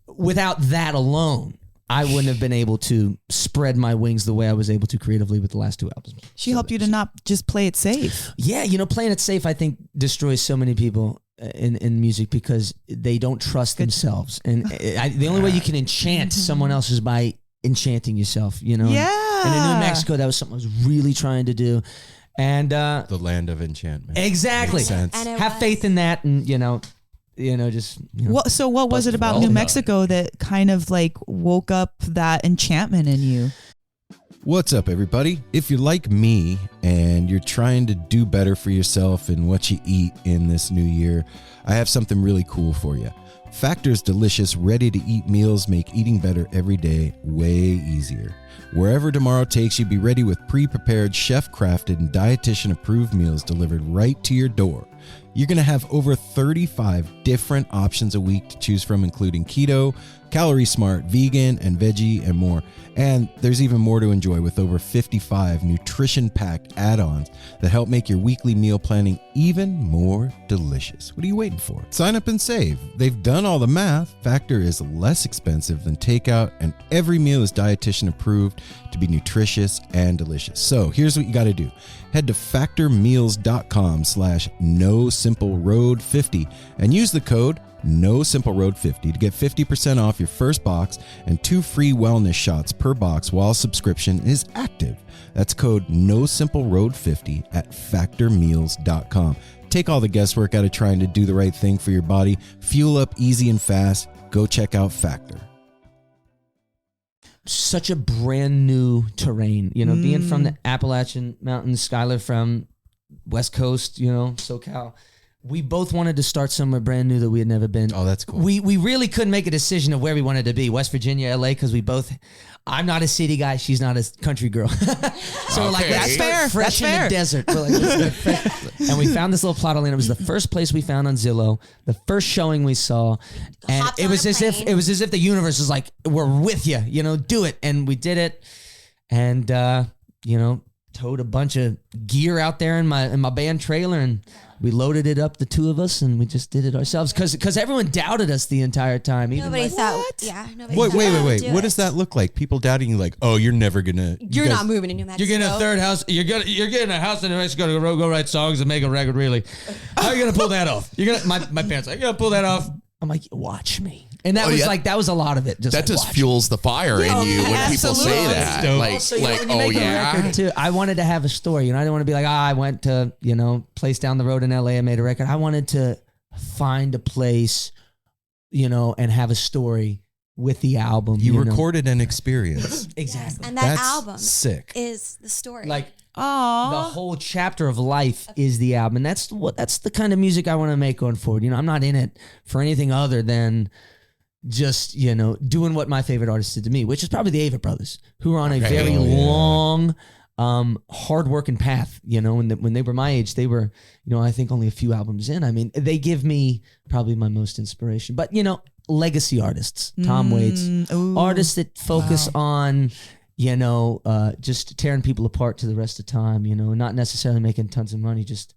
without that alone, I wouldn't have been able to spread my wings the way I was able to creatively with the last 2 albums. She helped you to not just play it safe. Yeah, playing it safe, I think, destroys so many people in music because they don't trust themselves. And the only way you can enchant someone else is by enchanting yourself, Yeah. And in New Mexico, that was something I was really trying to do. And The land of enchantment. exactly. Makes sense. And it Have was. faith in that, and What was it about New Mexico that kind of like woke up that enchantment in you? What's up, everybody? If you're like me and you're trying to do better for yourself and what you eat in this new year, I have something really cool for you. Factor's delicious, ready-to-eat meals make eating better every day way easier. Wherever tomorrow takes you, be ready with pre-prepared, chef-crafted, and dietitian-approved meals delivered right to your door. You're going to have over 35 different options a week to choose from, including keto, calorie smart, vegan, and veggie, and more. And there's even more to enjoy with over 55 nutrition-packed add-ons that help make your weekly meal planning even more delicious. What are you waiting for? Sign up and save. They've done all the math. Factor is less expensive than takeout, and every meal is dietitian approved to be nutritious and delicious. So here's what you got to do. Head to factormeals.com/NoSimpleRoad50 and use the code NoSimpleRoad50 to get 50% off your first box and 2 free wellness shots per box while subscription is active. That's code NoSimpleRoad50 at factormeals.com. Take all the guesswork out of trying to do the right thing for your body. Fuel up easy and fast. Go check out Factor. such a brand new terrain, being from the Appalachian Mountains, Skylar from West Coast, SoCal. we both wanted to start somewhere brand new that we had never been. Oh, that's cool. We really couldn't make a decision of where we wanted to be, West Virginia, LA, because I'm not a city guy, she's not a country girl. So we're like, let's start fresh in the desert. We're like, let's start fresh. And we found this little plot of land. It was the first place we found on Zillow, the first showing we saw, and it was as if the universe was like, we're with you, do it. And we did it, and towed a bunch of gear out there in my band trailer, and we loaded it up, the two of us, and we just did it ourselves because everyone doubted us the entire time. Nobody thought. Wait. What does that look like? People doubting you, like, oh, you're never gonna. You're not moving to New Mexico. You're getting a third house. You're getting a house in New Mexico to go write songs and make a record. Really, how are you gonna pull that off? My parents, are you gonna pull that off? I'm like, watch me. And that that was a lot of it. That just fuels the fire in you when people say that. Also, when you make a record too, I wanted to have a story. I didn't want to be like, I went to, place down the road in LA and made a record. I wanted to find a place, and have a story with the album. You recorded an experience. Exactly. And that album sick. is the story. Like, the whole chapter of life is the album. And that's the kind of music I want to make going forward. I'm not in it for anything other than just, doing what my favorite artist did to me, which is probably the Avett Brothers, who are on a very long, hard-working path. When they were my age, they were, I think only a few albums in. I mean, they give me probably my most inspiration. But, legacy artists, Tom Waits, artists that focus on, just tearing people apart to the rest of time, not necessarily making tons of money, just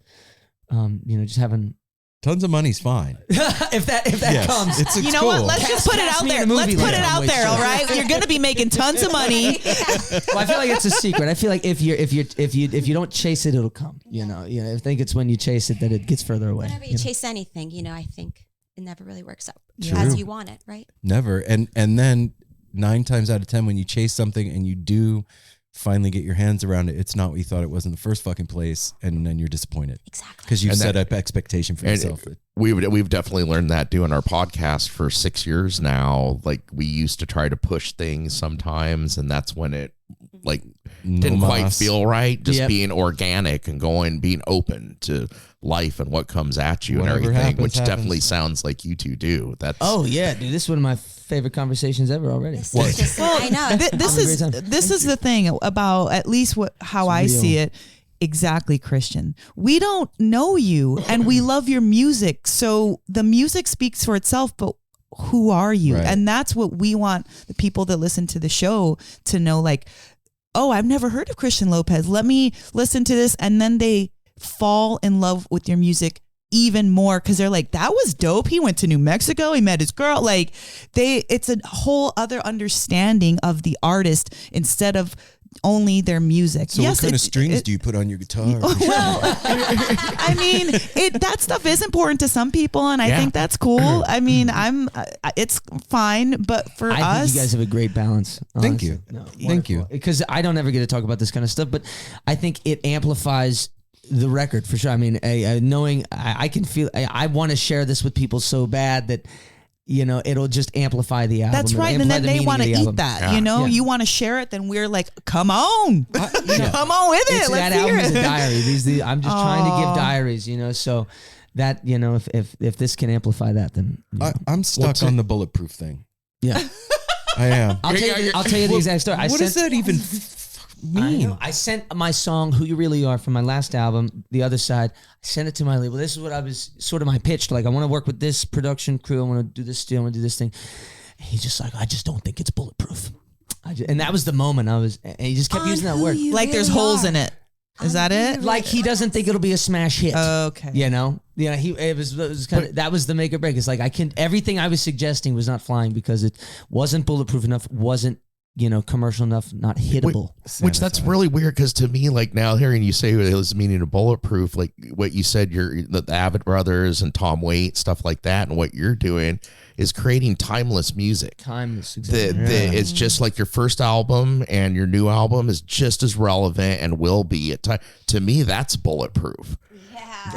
having tons of money's fine. if that comes. It's cool. What? Let's just put it out there. Let's put it out there, all right? You're going to be making tons of money. Well, I feel like it's a secret. I feel like if you don't chase it, it'll come. I think it's when you chase it that it gets further away. Whenever you chase anything, I think it never really works out as you want it, right? Never. And then 9 times out of 10, when you chase something and you do finally get your hands around it, it's not what you thought it was in the first fucking place, and then you're disappointed. Exactly. Because you've set up expectation for yourself. We've definitely learned that doing our podcast for 6 years now. Like, we used to try to push things sometimes, and that's when it didn't quite feel right. Just being organic and being open to life and what comes at you. Whatever and everything, which definitely sounds like you two do. Oh yeah, dude, this is one of my favorite conversations ever already. I know. This is the thing about, at least how I see it. Exactly, Christian. We don't know you, and we love your music. So the music speaks for itself, but who are you? Right. And that's what we want the people that listen to the show to know, like, oh, I've never heard of Christian Lopez. Let me listen to this. And then they fall in love with your music even more, because they're like, that was dope. He went to New Mexico. He met his girl. Like, it's a whole other understanding of the artist instead of only their music. So what kind of strings do you put on your guitar? Well, I mean, that stuff is important to some people, and I think that's cool. I mean, it's fine, but for us, I think you guys have a great balance. Honestly. Thank you. Thank you. Because I don't ever get to talk about this kind of stuff, but I think it amplifies the record for sure. I mean, knowing I can feel, I want to share this with people so bad that, it'll just amplify the album. That's right. And then they want to eat that, you want to share it. Then we're like, come on, come on with it. Let's that hear album it. is a diary. I'm just trying to give diaries, so that, if this can amplify that, then I'm stuck on the bulletproof thing. Yeah. I am. I'll tell you the exact story. What does that even mean? I sent my song "Who You Really Are" from my last album, The Other Side. I sent it to my label. This is what I was sort of my pitch. Like, I want to work with this production crew. I want to do this deal. I want to do this thing. And he's just like, I just don't think it's bulletproof. And that was the moment and he just kept using that word. Like, there's holes in it. Is that it? Like, he doesn't think it'll be a smash hit. Okay. It was kind of, that was the make or break. It's like, everything I was suggesting was not flying because it wasn't bulletproof enough, wasn't commercial enough, not hittable. Which that's really weird, because to me, like, now hearing you say it was meaning of bulletproof, like what you said, the Avett Brothers and Tom Waits, stuff like that, and what you're doing is creating timeless music. Timeless, exactly. It's just like your first album and your new album is just as relevant and will be at time. To me, that's bulletproof.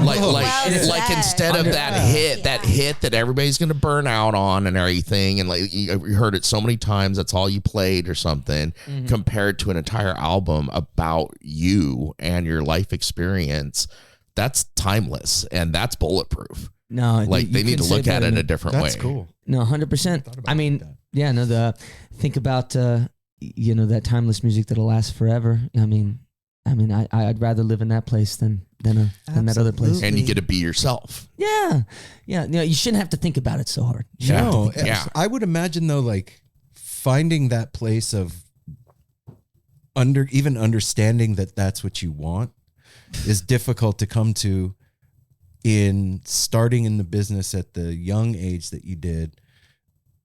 Like instead of that hit that everybody's going to burn out on and everything, and like you heard it so many times, that's all you played or something, compared to an entire album about you and your life experience. that's timeless and that's bulletproof. No, Like they need to look at it a different way. That's cool. No, 100%. I mean, yeah, no. Think about that timeless music that'll last forever. I'd rather live in that place than that other place. And you get to be yourself. Yeah. You shouldn't have to think about it so hard. No, Yeah. I would imagine though, like finding that place of even understanding that that's what you want is difficult to come to in starting in the business at the young age that you did,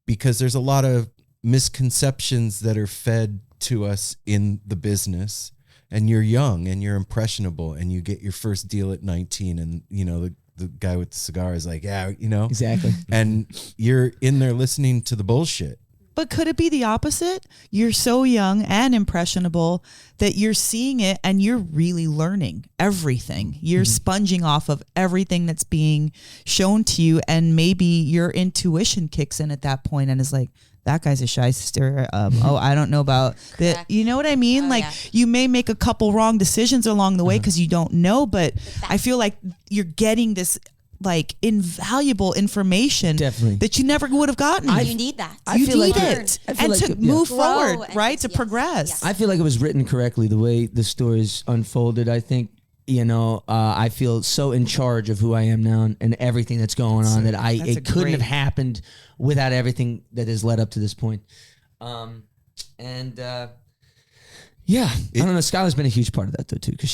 because there's a lot of misconceptions that are fed to us in the business, and you're young and you're impressionable and you get your first deal at 19 and the guy with the cigar is like, Exactly. and you're in there listening to the bullshit. But could it be the opposite? You're so young and impressionable that you're seeing it and you're really learning everything. You're sponging off of everything that's being shown to you, and maybe your intuition kicks in at that point and is like, that guy's a shyster. I don't know about that. You know what I mean? You may make a couple wrong decisions along the way because you don't know, but I feel like you're getting this like invaluable information that you never would have gotten. You need that. You need it. And to move forward, right? To progress. Yes. I feel like it was written correctly the way the stories unfolded. I think, I feel so in charge of who I am now and everything that's going on that it couldn't have happened without everything that has led up to this point. Yeah, I don't know. Skylar's been a huge part of that though too, because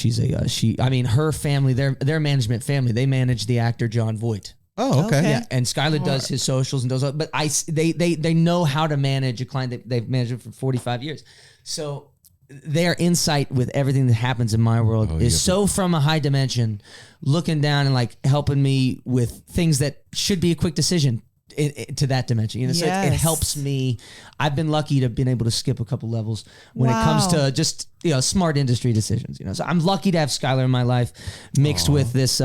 her family, their management family, they manage the actor John Voight. Oh, okay. Yeah, and Skylar does his socials and does, but they know how to manage a client. They've managed it for 45 years, so their insight with everything that happens in my world is so from a high dimension, looking down and like helping me with things that should be a quick decision. To that dimension, so it helps me. I've been lucky to have been able to skip a couple levels when it comes to just smart industry decisions. So I'm lucky to have Skylar in my life, mixed with this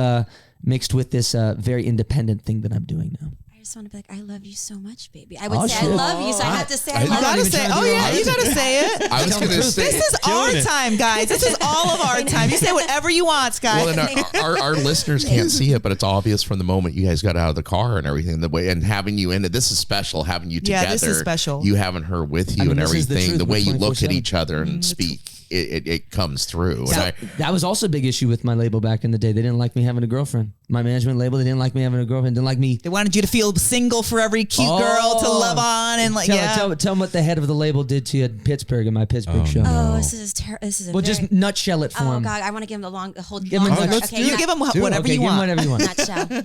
very independent thing that I'm doing now. I just want to be like, I love you so much, baby. I would say I love you, so I have to say I love you. You gotta say, you gotta say it. I was going to say, this is our time, guys. This is all of our time. You say whatever you want, Sky. well, and our listeners can't see it, but it's obvious from the moment you guys got out of the car and everything, the way and having you in it. This is special, having you together. Yeah, this is special. You having her with you and everything. The way you look at each other and speak, it comes through. So that was also a big issue with my label back in the day. They didn't like me having a girlfriend. My management label, they didn't like me having a girlfriend. Didn't like me. They wanted you to feel single for every cute girl to love on and tell them what the head of the label did to you in Pittsburgh in my Pittsburgh show. Oh, this is terrible. This is just nutshell it for him. Oh God, I want to give him the whole. Give him you give him whatever you want. Nutshell.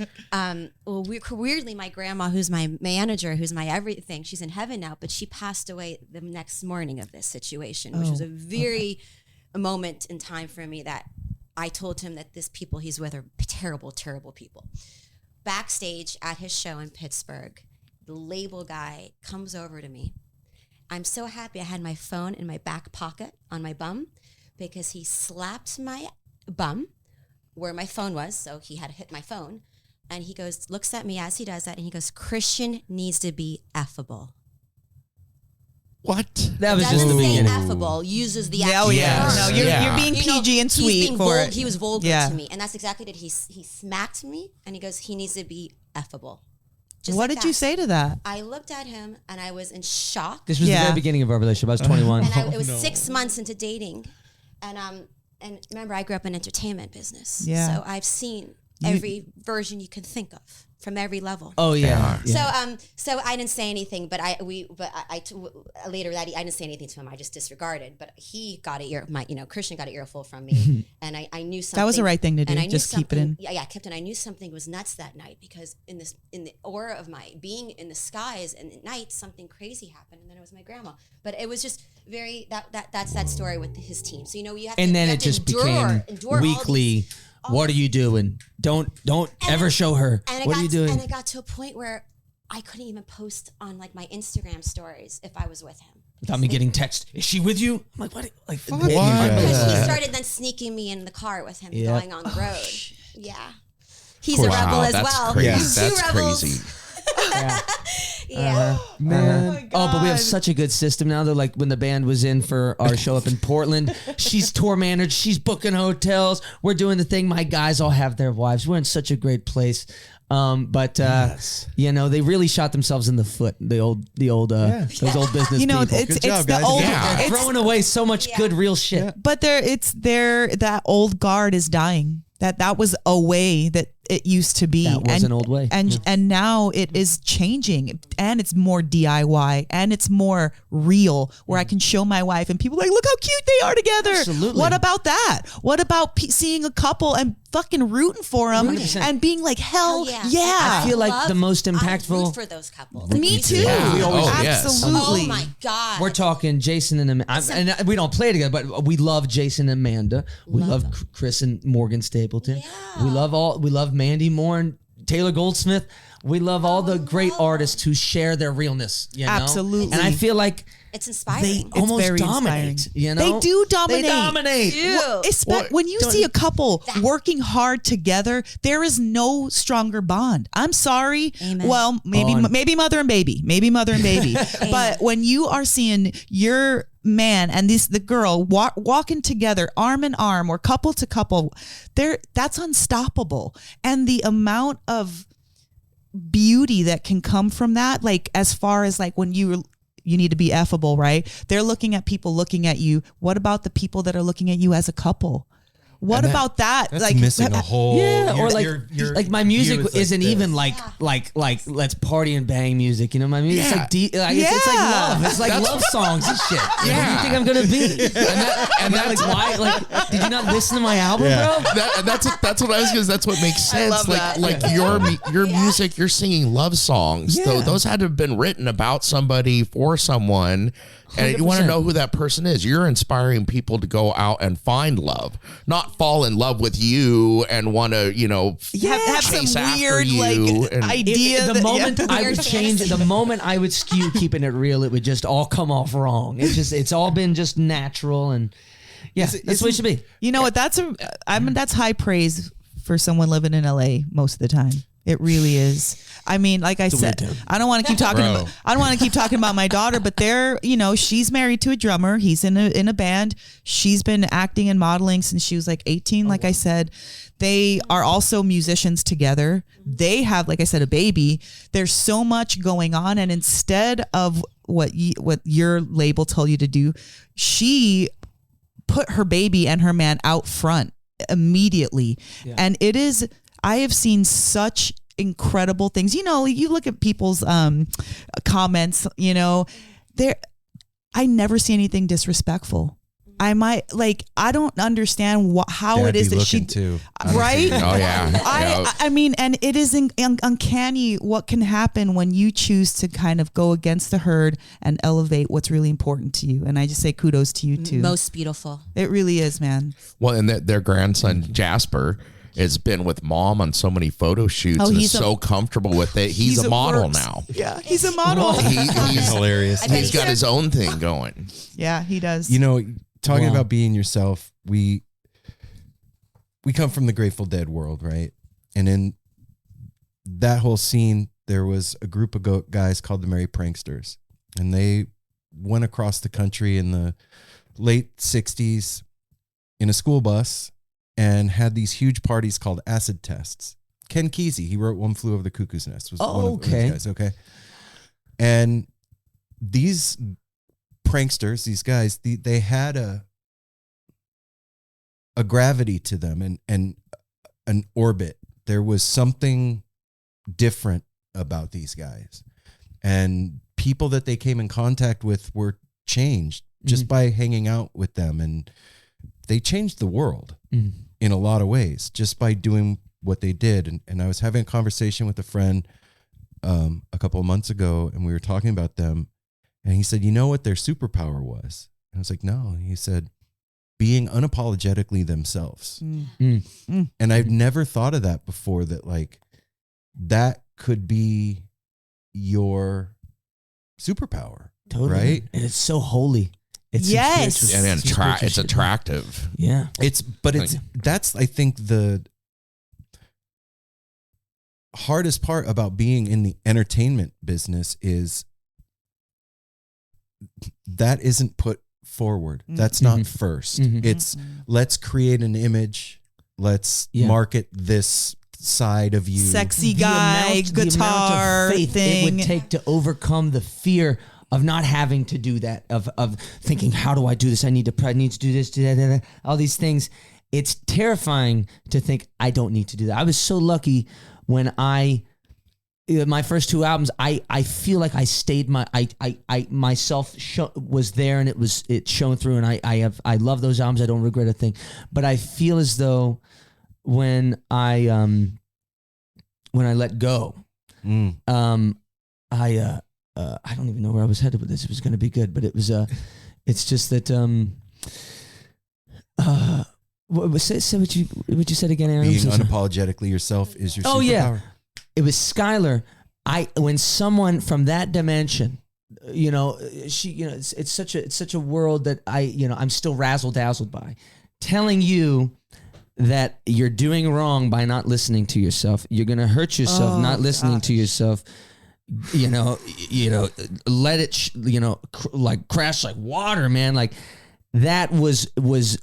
Weirdly, my grandma, who's my manager, who's my everything, she's in heaven now, but she passed away the next morning of this situation, which was a very moment in time for me that I told him that this people he's with are terrible, terrible people. Backstage at his show in Pittsburgh, the label guy comes over to me. I'm so happy I had my phone in my back pocket on my bum because he slapped my bum where my phone was, so he had hit my phone. And he goes, looks at me as he does that, and he goes, Christian needs to be affable. What? That was just the beginning. Affable uses the actual word. No, you're being PG and sweet for it. He was vulgar to me, and that's exactly what he smacked me, and he goes, he needs to be affable. What did you say to that? I looked at him, and I was in shock. This was the very beginning of our relationship. I was 21. And it was 6 months into dating, and remember, I grew up in entertainment business, so I've seen every version you can think of. From every level. Oh yeah. So I didn't say anything, but later that I didn't say anything to him. I just disregarded. But he got an ear. Christian got an earful from me, and I knew something. That was the right thing to do. And I knew just keep it in. Yeah, I kept it. I knew something was nuts that night because in the aura of my being in the skies and at night, something crazy happened, and then it was my grandma. But it was just very that's that story with his team. So you have to. And then it just became weekly. What are you doing? Don't ever show her. What are you doing? And it got to a point where I couldn't even post on like my Instagram stories if I was with him. Without me getting text, is she with you? I'm like, what? Like, what? Because he started then sneaking me in the car with him going on the road. Yeah. He's a rebel as well. Crazy. That's Two rebels. crazy. Yeah. Man. Oh, my But we have God. such a good system now. They're like when the band was in for our show up in Portland, she's tour manager, she's booking hotels. We're doing the thing. My guys all have their wives. We're in such a great place. You know, they really shot themselves in the foot. The old those old business You know, people. it's Good job, the guys. old. Yeah. They're It's, throwing away so much good real shit. but that old guard is dying. That was a way that it used to be. That was an old way. And now it is changing, and it's more DIY, and it's more real, where I can show my wife and people are like, look how cute they are together. Absolutely. What about that? What about seeing a couple and fucking rooting for them 100%. and being like, hell yeah. yeah. I feel like the most I impactful- root for those couples. Me too. Yeah. Yes. Absolutely. Oh my God. We're talking Jason and Amanda. And we don't play together, but we love Jason and Amanda. We love Chris and Morgan Stapleton. Yeah. We love Mandy Moore and Taylor Goldsmith. We love all the great artists who share their realness. You know? Absolutely. And I feel like it's they inspiring. almost very dominate. inspiring. You know, They do dominate. They dominate. When you see a couple working hard together, there is no stronger bond. I'm sorry. Amen. Well, maybe mother and baby. But when you are seeing your man and the girl walking together arm in arm or couple to couple, that's unstoppable. And the amount of beauty that can come from that, like as far as like when you need to be affable, right? They're looking at people looking at you. What about the people that are looking at you as a couple? What about that? That's like missing a whole. Or like, your like my music view is isn't this. even like let's party and bang music. You know, my music Yeah. it's like love. It's like love songs and shit. What do you think I'm gonna be? And that's why. Like, did you not listen to my album, bro? That's what I was gonna. That's what makes sense. Like your music, you're singing love songs. Yeah. So those had to have been written about somebody for someone. And you want to 100%. know who that person is. You're inspiring people to go out and find love, not fall in love with you and want to, have chase some after weird you like and- idea. The moment I Weird would change, fantasy. the moment I would skew keeping it real, it would just all come off wrong. It's all been just natural and that's what it should be. You know what? That's high praise for someone living in LA most of the time. It really is. I mean, like I said, I don't want to keep talking. I don't want to keep talking about my daughter, but she's married to a drummer. He's in a band. She's been acting and modeling since she was like 18. Like I said, they are also musicians together. They have, like I said, a baby. There's so much going on, and instead of what your label told you to do, she put her baby and her man out front immediately, and it is. I have seen such incredible things. You look at people's comments, I never see anything disrespectful. I don't understand how Dad it is be that she, looking too. right? Oh yeah. I mean, and it is uncanny what can happen when you choose to kind of go against the herd and elevate what's really important to you. And I just say kudos to you too. Most beautiful. It really is, man. Well, and their grandson Jasper has been with mom on so many photo shoots and is so comfortable with it. He's a model works. now. Yeah, he's a model. He's hilarious. He's got his own thing going. Yeah, he does. Talking about being yourself, we come from the Grateful Dead world, right? And in that whole scene, there was a group of guys called the Merry Pranksters, and they went across the country in the late 60s in a school bus and had these huge parties called acid tests. Ken Kesey, he wrote One Flew Over the Cuckoo's Nest, was one of those guys, okay? And these pranksters, these guys, they had a gravity to them and an orbit. There was something different about these guys. And people that they came in contact with were changed just by hanging out with them. And they changed the world in a lot of ways just by doing what they did. And I was having a conversation with a friend a couple of months ago, and we were talking about them. And he said, you know what their superpower was? And I was like, no. And he said, being unapologetically themselves. And I've never thought of that before, that like that could be your superpower. Totally. Right? And it's so holy. It's Yes. some And spiritual it's shit. attractive. Yeah. That's I think hardest part about being in the entertainment business is that isn't put forward. That's not first. It's let's create an image. Let's market this side of you. Sexy guy, guitar the amount of faith thing. it would take to overcome the fear of not having to do that, of thinking, how do I do this? I need to do this, do that, all these things. It's terrifying to think I don't need to do that. I was so lucky when my first 2 albums, I feel like I stayed myself was there, and it shone through, and I love those albums. I don't regret a thing, but I feel as though when I let go, I don't even know where I was headed with this. It was going to be good, but it was it's just that say what you said again, Aaron. Being unapologetically yourself is your superpower. Oh yeah, it was Skylar. When someone from that dimension, it's such a world that I'm still razzle dazzled by, telling you that you're doing wrong by not listening to yourself. You're gonna hurt yourself not listening to yourself. Let it like crash like water, man. Like that was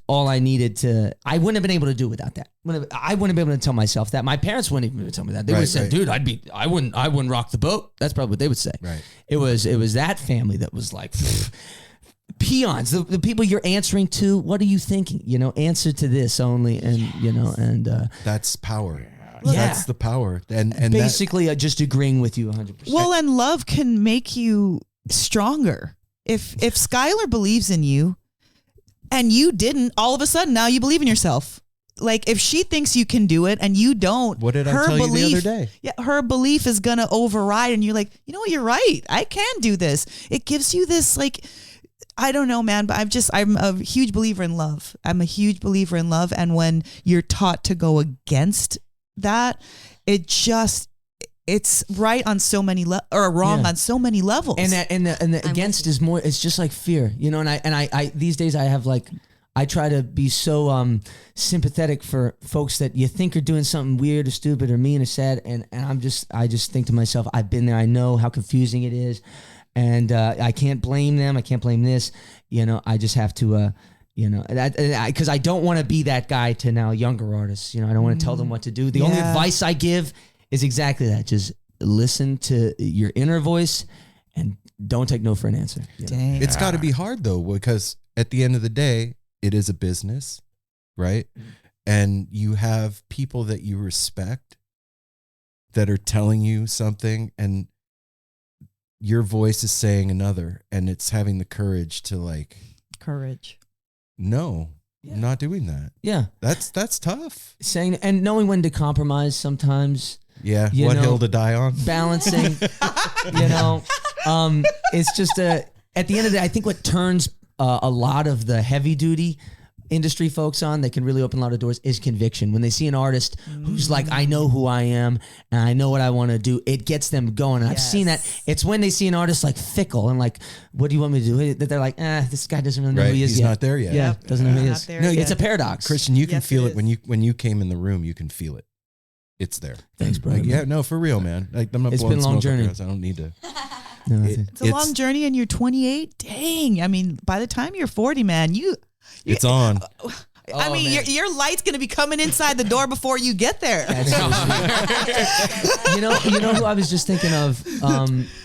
all I needed to. I wouldn't have been able to do without that. I wouldn't have been able to tell myself that. My parents wouldn't even tell me that. They would have said, "Dude, I wouldn't rock the boat." That's probably what they would say. Right. It was that family that was like peons. The people you're answering to. What are you thinking? Answer to this only, and that's power. Yeah. That's the power. And basically just agreeing with you 100%. Well, and love can make you stronger. If Skylar believes in you and you didn't, all of a sudden now you believe in yourself. Like if she thinks you can do it and you don't, what did I tell you the other day? Yeah, her belief is gonna override, and you're like, you know what, you're right. I can do this. It gives you this like, I don't know, man, but I'm a huge believer in love. I'm a huge believer in love, and when you're taught to go against that, it's right on so many or wrong on so many levels. And the against is more. It's just like fear, And I these days I have like. I try to be so sympathetic for folks that you think are doing something weird or stupid or mean or sad, and I just think to myself, I've been there. I know how confusing it is, and I can't blame them. I can't blame this. I just have to. Because I don't want to be that guy to now younger artists. I don't want to tell them what to do. The only advice I give is exactly that. Just listen to your inner voice and don't take no for an answer. Dang. It's got to be hard though, because at the end of the day, it is a business, right? And you have people that you respect that are telling you something, and your voice is saying another, and it's having the courage to courage. No, I'm not doing that. Yeah. That's tough. Saying and knowing when to compromise sometimes. Yeah. What hill to die on? Balancing. It's just at the end of the day, I think what turns a lot of the heavy duty industry folks on that can really open a lot of doors is conviction. When they see an artist who's like, I know who I am and I know what I want to do, it gets them going. I've seen that. It's when they see an artist like fickle and like, what do you want me to do? That they're like, this guy doesn't really know who he is He's yet. not there yet. Yeah, doesn't know who he is. No, it's a paradox. Christian, you can feel it when you came in the room. You can feel it. It's there. Thanks, bro. No, for real, man. I'm not. It's been a long journey. I don't need to. No, it's a long journey, and you're 28. Dang, I mean, by the time you're 40, man, it's on. I mean, your light's gonna be coming inside the door before you get there. That's so you know who I was just thinking of?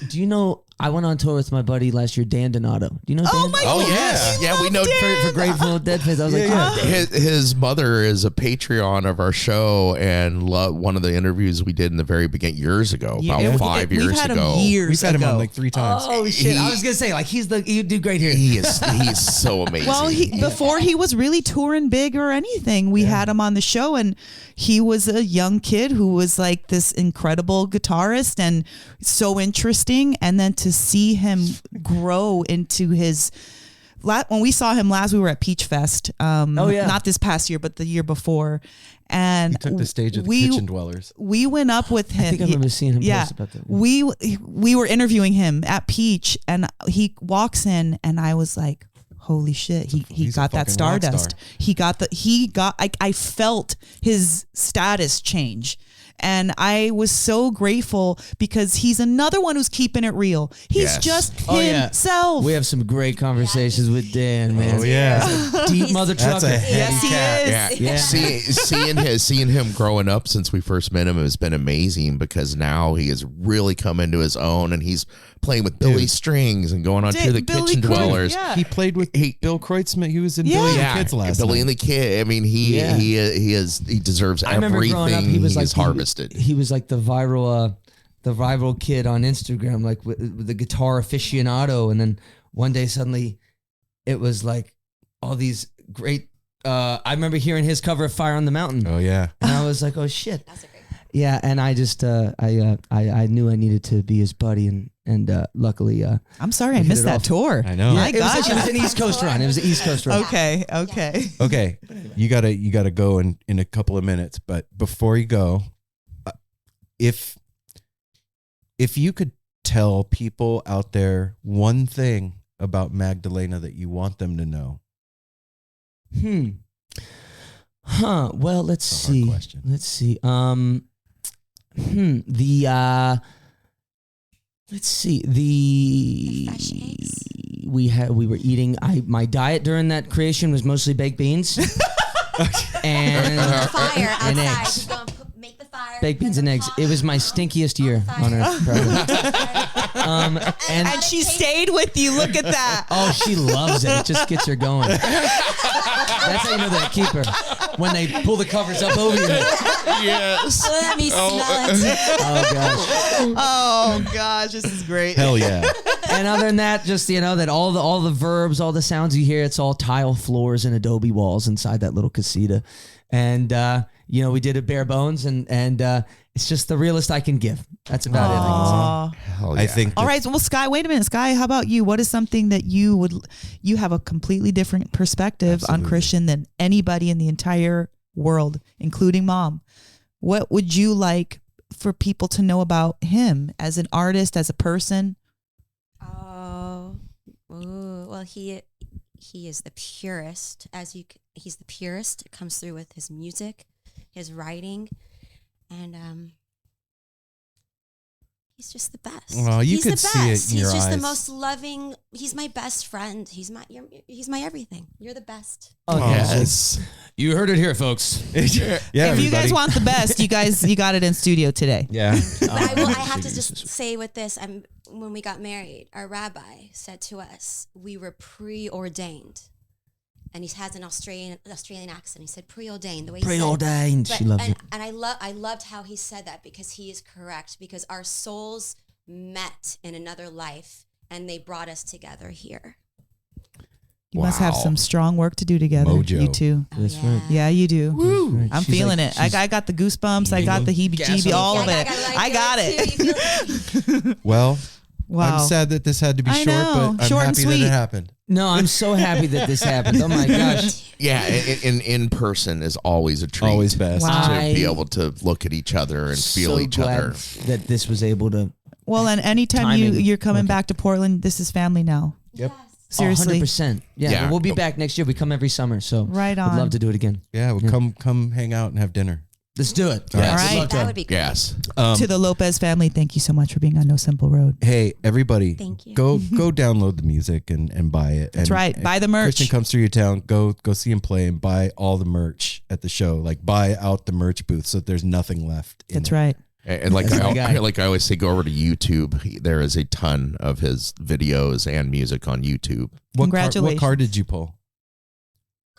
Do you know? I went on tour with my buddy last year, Dan Donato. Do you know Dan? Oh my goodness, yeah, we know for Grateful Dead fans. I was his mother is a Patreon of our show, and one of the interviews we did in the very beginning years ago, about 5 years we've had ago. We've had him on like 3 times. Oh shit! I was gonna say you do great here. He's so amazing. Well, before he was really touring big or anything, we had him on the show, and he was a young kid who was like this incredible guitarist and so interesting, and then to see him grow into his. When we saw him last, we were at Peach Fest. Not this past year, but the year before, and he took the stage of the Kitchen Dwellers. We went up with him. I think I remember seeing him post about that. We were interviewing him at Peach, and he walks in, and I was like, holy shit, he got that Stardust. I felt his status change. And I was so grateful because he's another one who's keeping it real. He's Yes. just Oh, yeah. himself. We have some great conversations with Dan, man. Oh yeah. Deep mother That's trucker. a heavy Yes, he cat. is. Yeah. Seeing him growing up since we first met him has been amazing because now he has really come into his own and he's playing with Billy Strings and going on to the Billy Kitchen Croy- Dwellers. yeah. He played with Bill Kreutzmann. He was in Yeah. Billy and Yeah, the Kids last Billy night. and the Kid. I mean, he Yeah. he deserves I remember growing up, everything he was he's like harvested. He was like the viral kid on Instagram, like with the guitar aficionado. And then one day suddenly, it was like all these great. I remember hearing his cover of "Fire on the Mountain," Oh yeah. and I was like, "Oh shit!" That's a great. Yeah, and I just I knew I needed to be his buddy, and luckily, I'm sorry I hit missed it that off. tour. I know. My it was gosh. an East Coast run. It was an East Coast run. Okay. Okay. Okay, you gotta go in a couple of minutes, but before you go, if you could tell people out there one thing about Magdalena that you want them to know. Well, let's That's a hard see. question. Let's see. Let's see. The fresh eggs. We were eating. My diet during that creation was mostly baked beans. And Fire and outside. eggs. You go and make the fire. Baked beans put and the eggs. pot It was my stinkiest year on earth. probably. And And she stayed with you. Look at that. oh, she loves it. It just gets her going. That's how you know they're a keeper. When they pull the covers up over you. Yes. Let me smell it. Oh gosh. Oh gosh, this is great. Hell yeah. And other than that, just that all the verbs, all the sounds you hear, it's all tile floors and adobe walls inside that little casita. And we did it bare bones, and it's just the realest I can give. That's about it. Aw. Hell yeah. I think. All right, well, Sky, wait a minute. Sky, how about you? What is something that you have a completely different perspective on Christian than anybody in the entire world, including Mom? What would you like for people to know about him as an artist, as a person? Oh, ooh, well, he is the purest. He's the purest. It comes through with his music, his writing, and he's just the best. Well, you he's could the see it best. in He's your just eyes. the most loving. He's my best friend. He's my everything. You're the best. Oh, Yes. You heard it here, folks. Yeah. If everybody. you guys want the best, you got it in studio today. Yeah. But I have to just say with this, when we got married, our rabbi said to us, we were preordained. And he has an Australian accent. He said preordained. The way he Preordained. said, She loves it. And I loved how he said that because he is correct. Because our souls met in another life, and they brought us together here. You must have Wow. some strong work to do together. Mojo. You too. Oh, That's right. Yeah, you do. Right. I'm She's feeling like- it. she's- I got the goosebumps. I got the heebie-jeebie, all of it. I got it. Well, Wow. I'm sad that this had to be I short, know. but I'm Short and happy that sweet. it happened. No, I'm so happy that this happened. Oh my gosh. Yeah, in person is always a treat. Always best. Wow. to be I- able to look at each other and feel so each glad other. that this was able to. Well, and anytime Timing. you're coming Okay. back to Portland, this is family now. Yep. Seriously. 100%. Yeah, Yeah. we'll be back next year. We come every summer, so Right I'd on. love to do it again. Yeah, well, come hang out and have dinner. Let's do it. All right. All right. Love to. That would be great. Yes. To the Lopez family, thank you so much for being on No Simple Road. Hey, everybody, Thank you. go download the music and buy it. That's right. Buy the merch. Christian comes through your town, go see him play and buy all the merch at the show. Like buy out the merch booth so there's nothing left. in That's it. right. And like That's my guy. like I always say, go over to YouTube. There is a ton of his videos and music on YouTube. What Congratulations. car did you pull?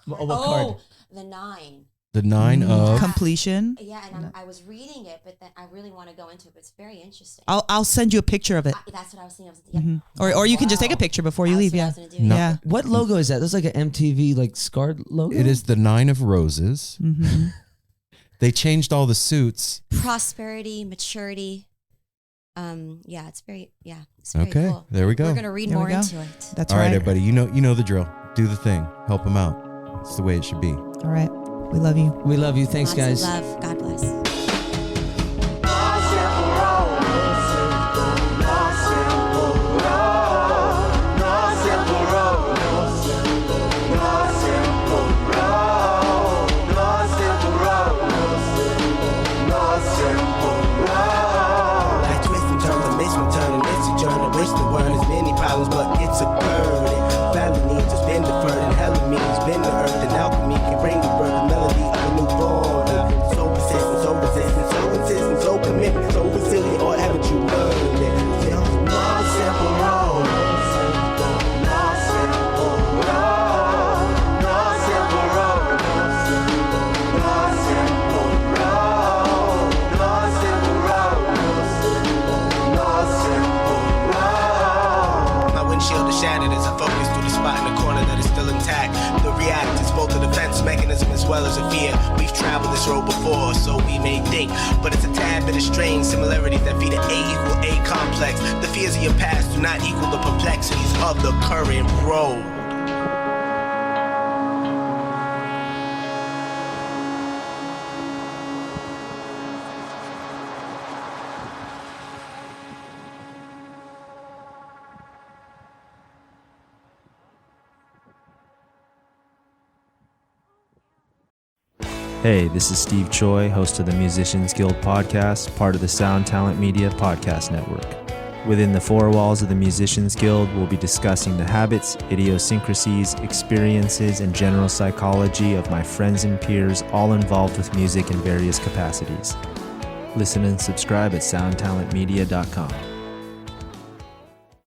What card? The 9. The 9 of. Completion. Yeah, and I was reading it, but then I really want to go into it. But it's very interesting. I'll send you a picture of it. That's what I was thinking. Or you can just take a picture before you leave. Yeah. No. Yeah. What logo is that? That's like an MTV like scarred logo. It is the 9 of roses. Mm-hmm. They changed all the suits. Prosperity, maturity. Yeah, it's very Okay, cool. there we go. We're gonna read There we more go. into it. That's All right, right. everybody. You know the drill. Do the thing. Help them out. It's the way it should be. All right. We love you. We love you. Thanks, Lots guys. of love. God bless. No simple well as a fear. We've traveled this road before, so we may think, but it's a tad bit of strange similarities that feed an A equal A complex. The fears of your past do not equal the perplexities of the current road. Hey, this is Steve Choi, host of the Musicians Guild podcast, part of the Sound Talent Media podcast network. Within the four walls of the Musicians Guild, we'll be discussing the habits, idiosyncrasies, experiences, and general psychology of my friends and peers, all involved with music in various capacities. Listen and subscribe at soundtalentmedia.com.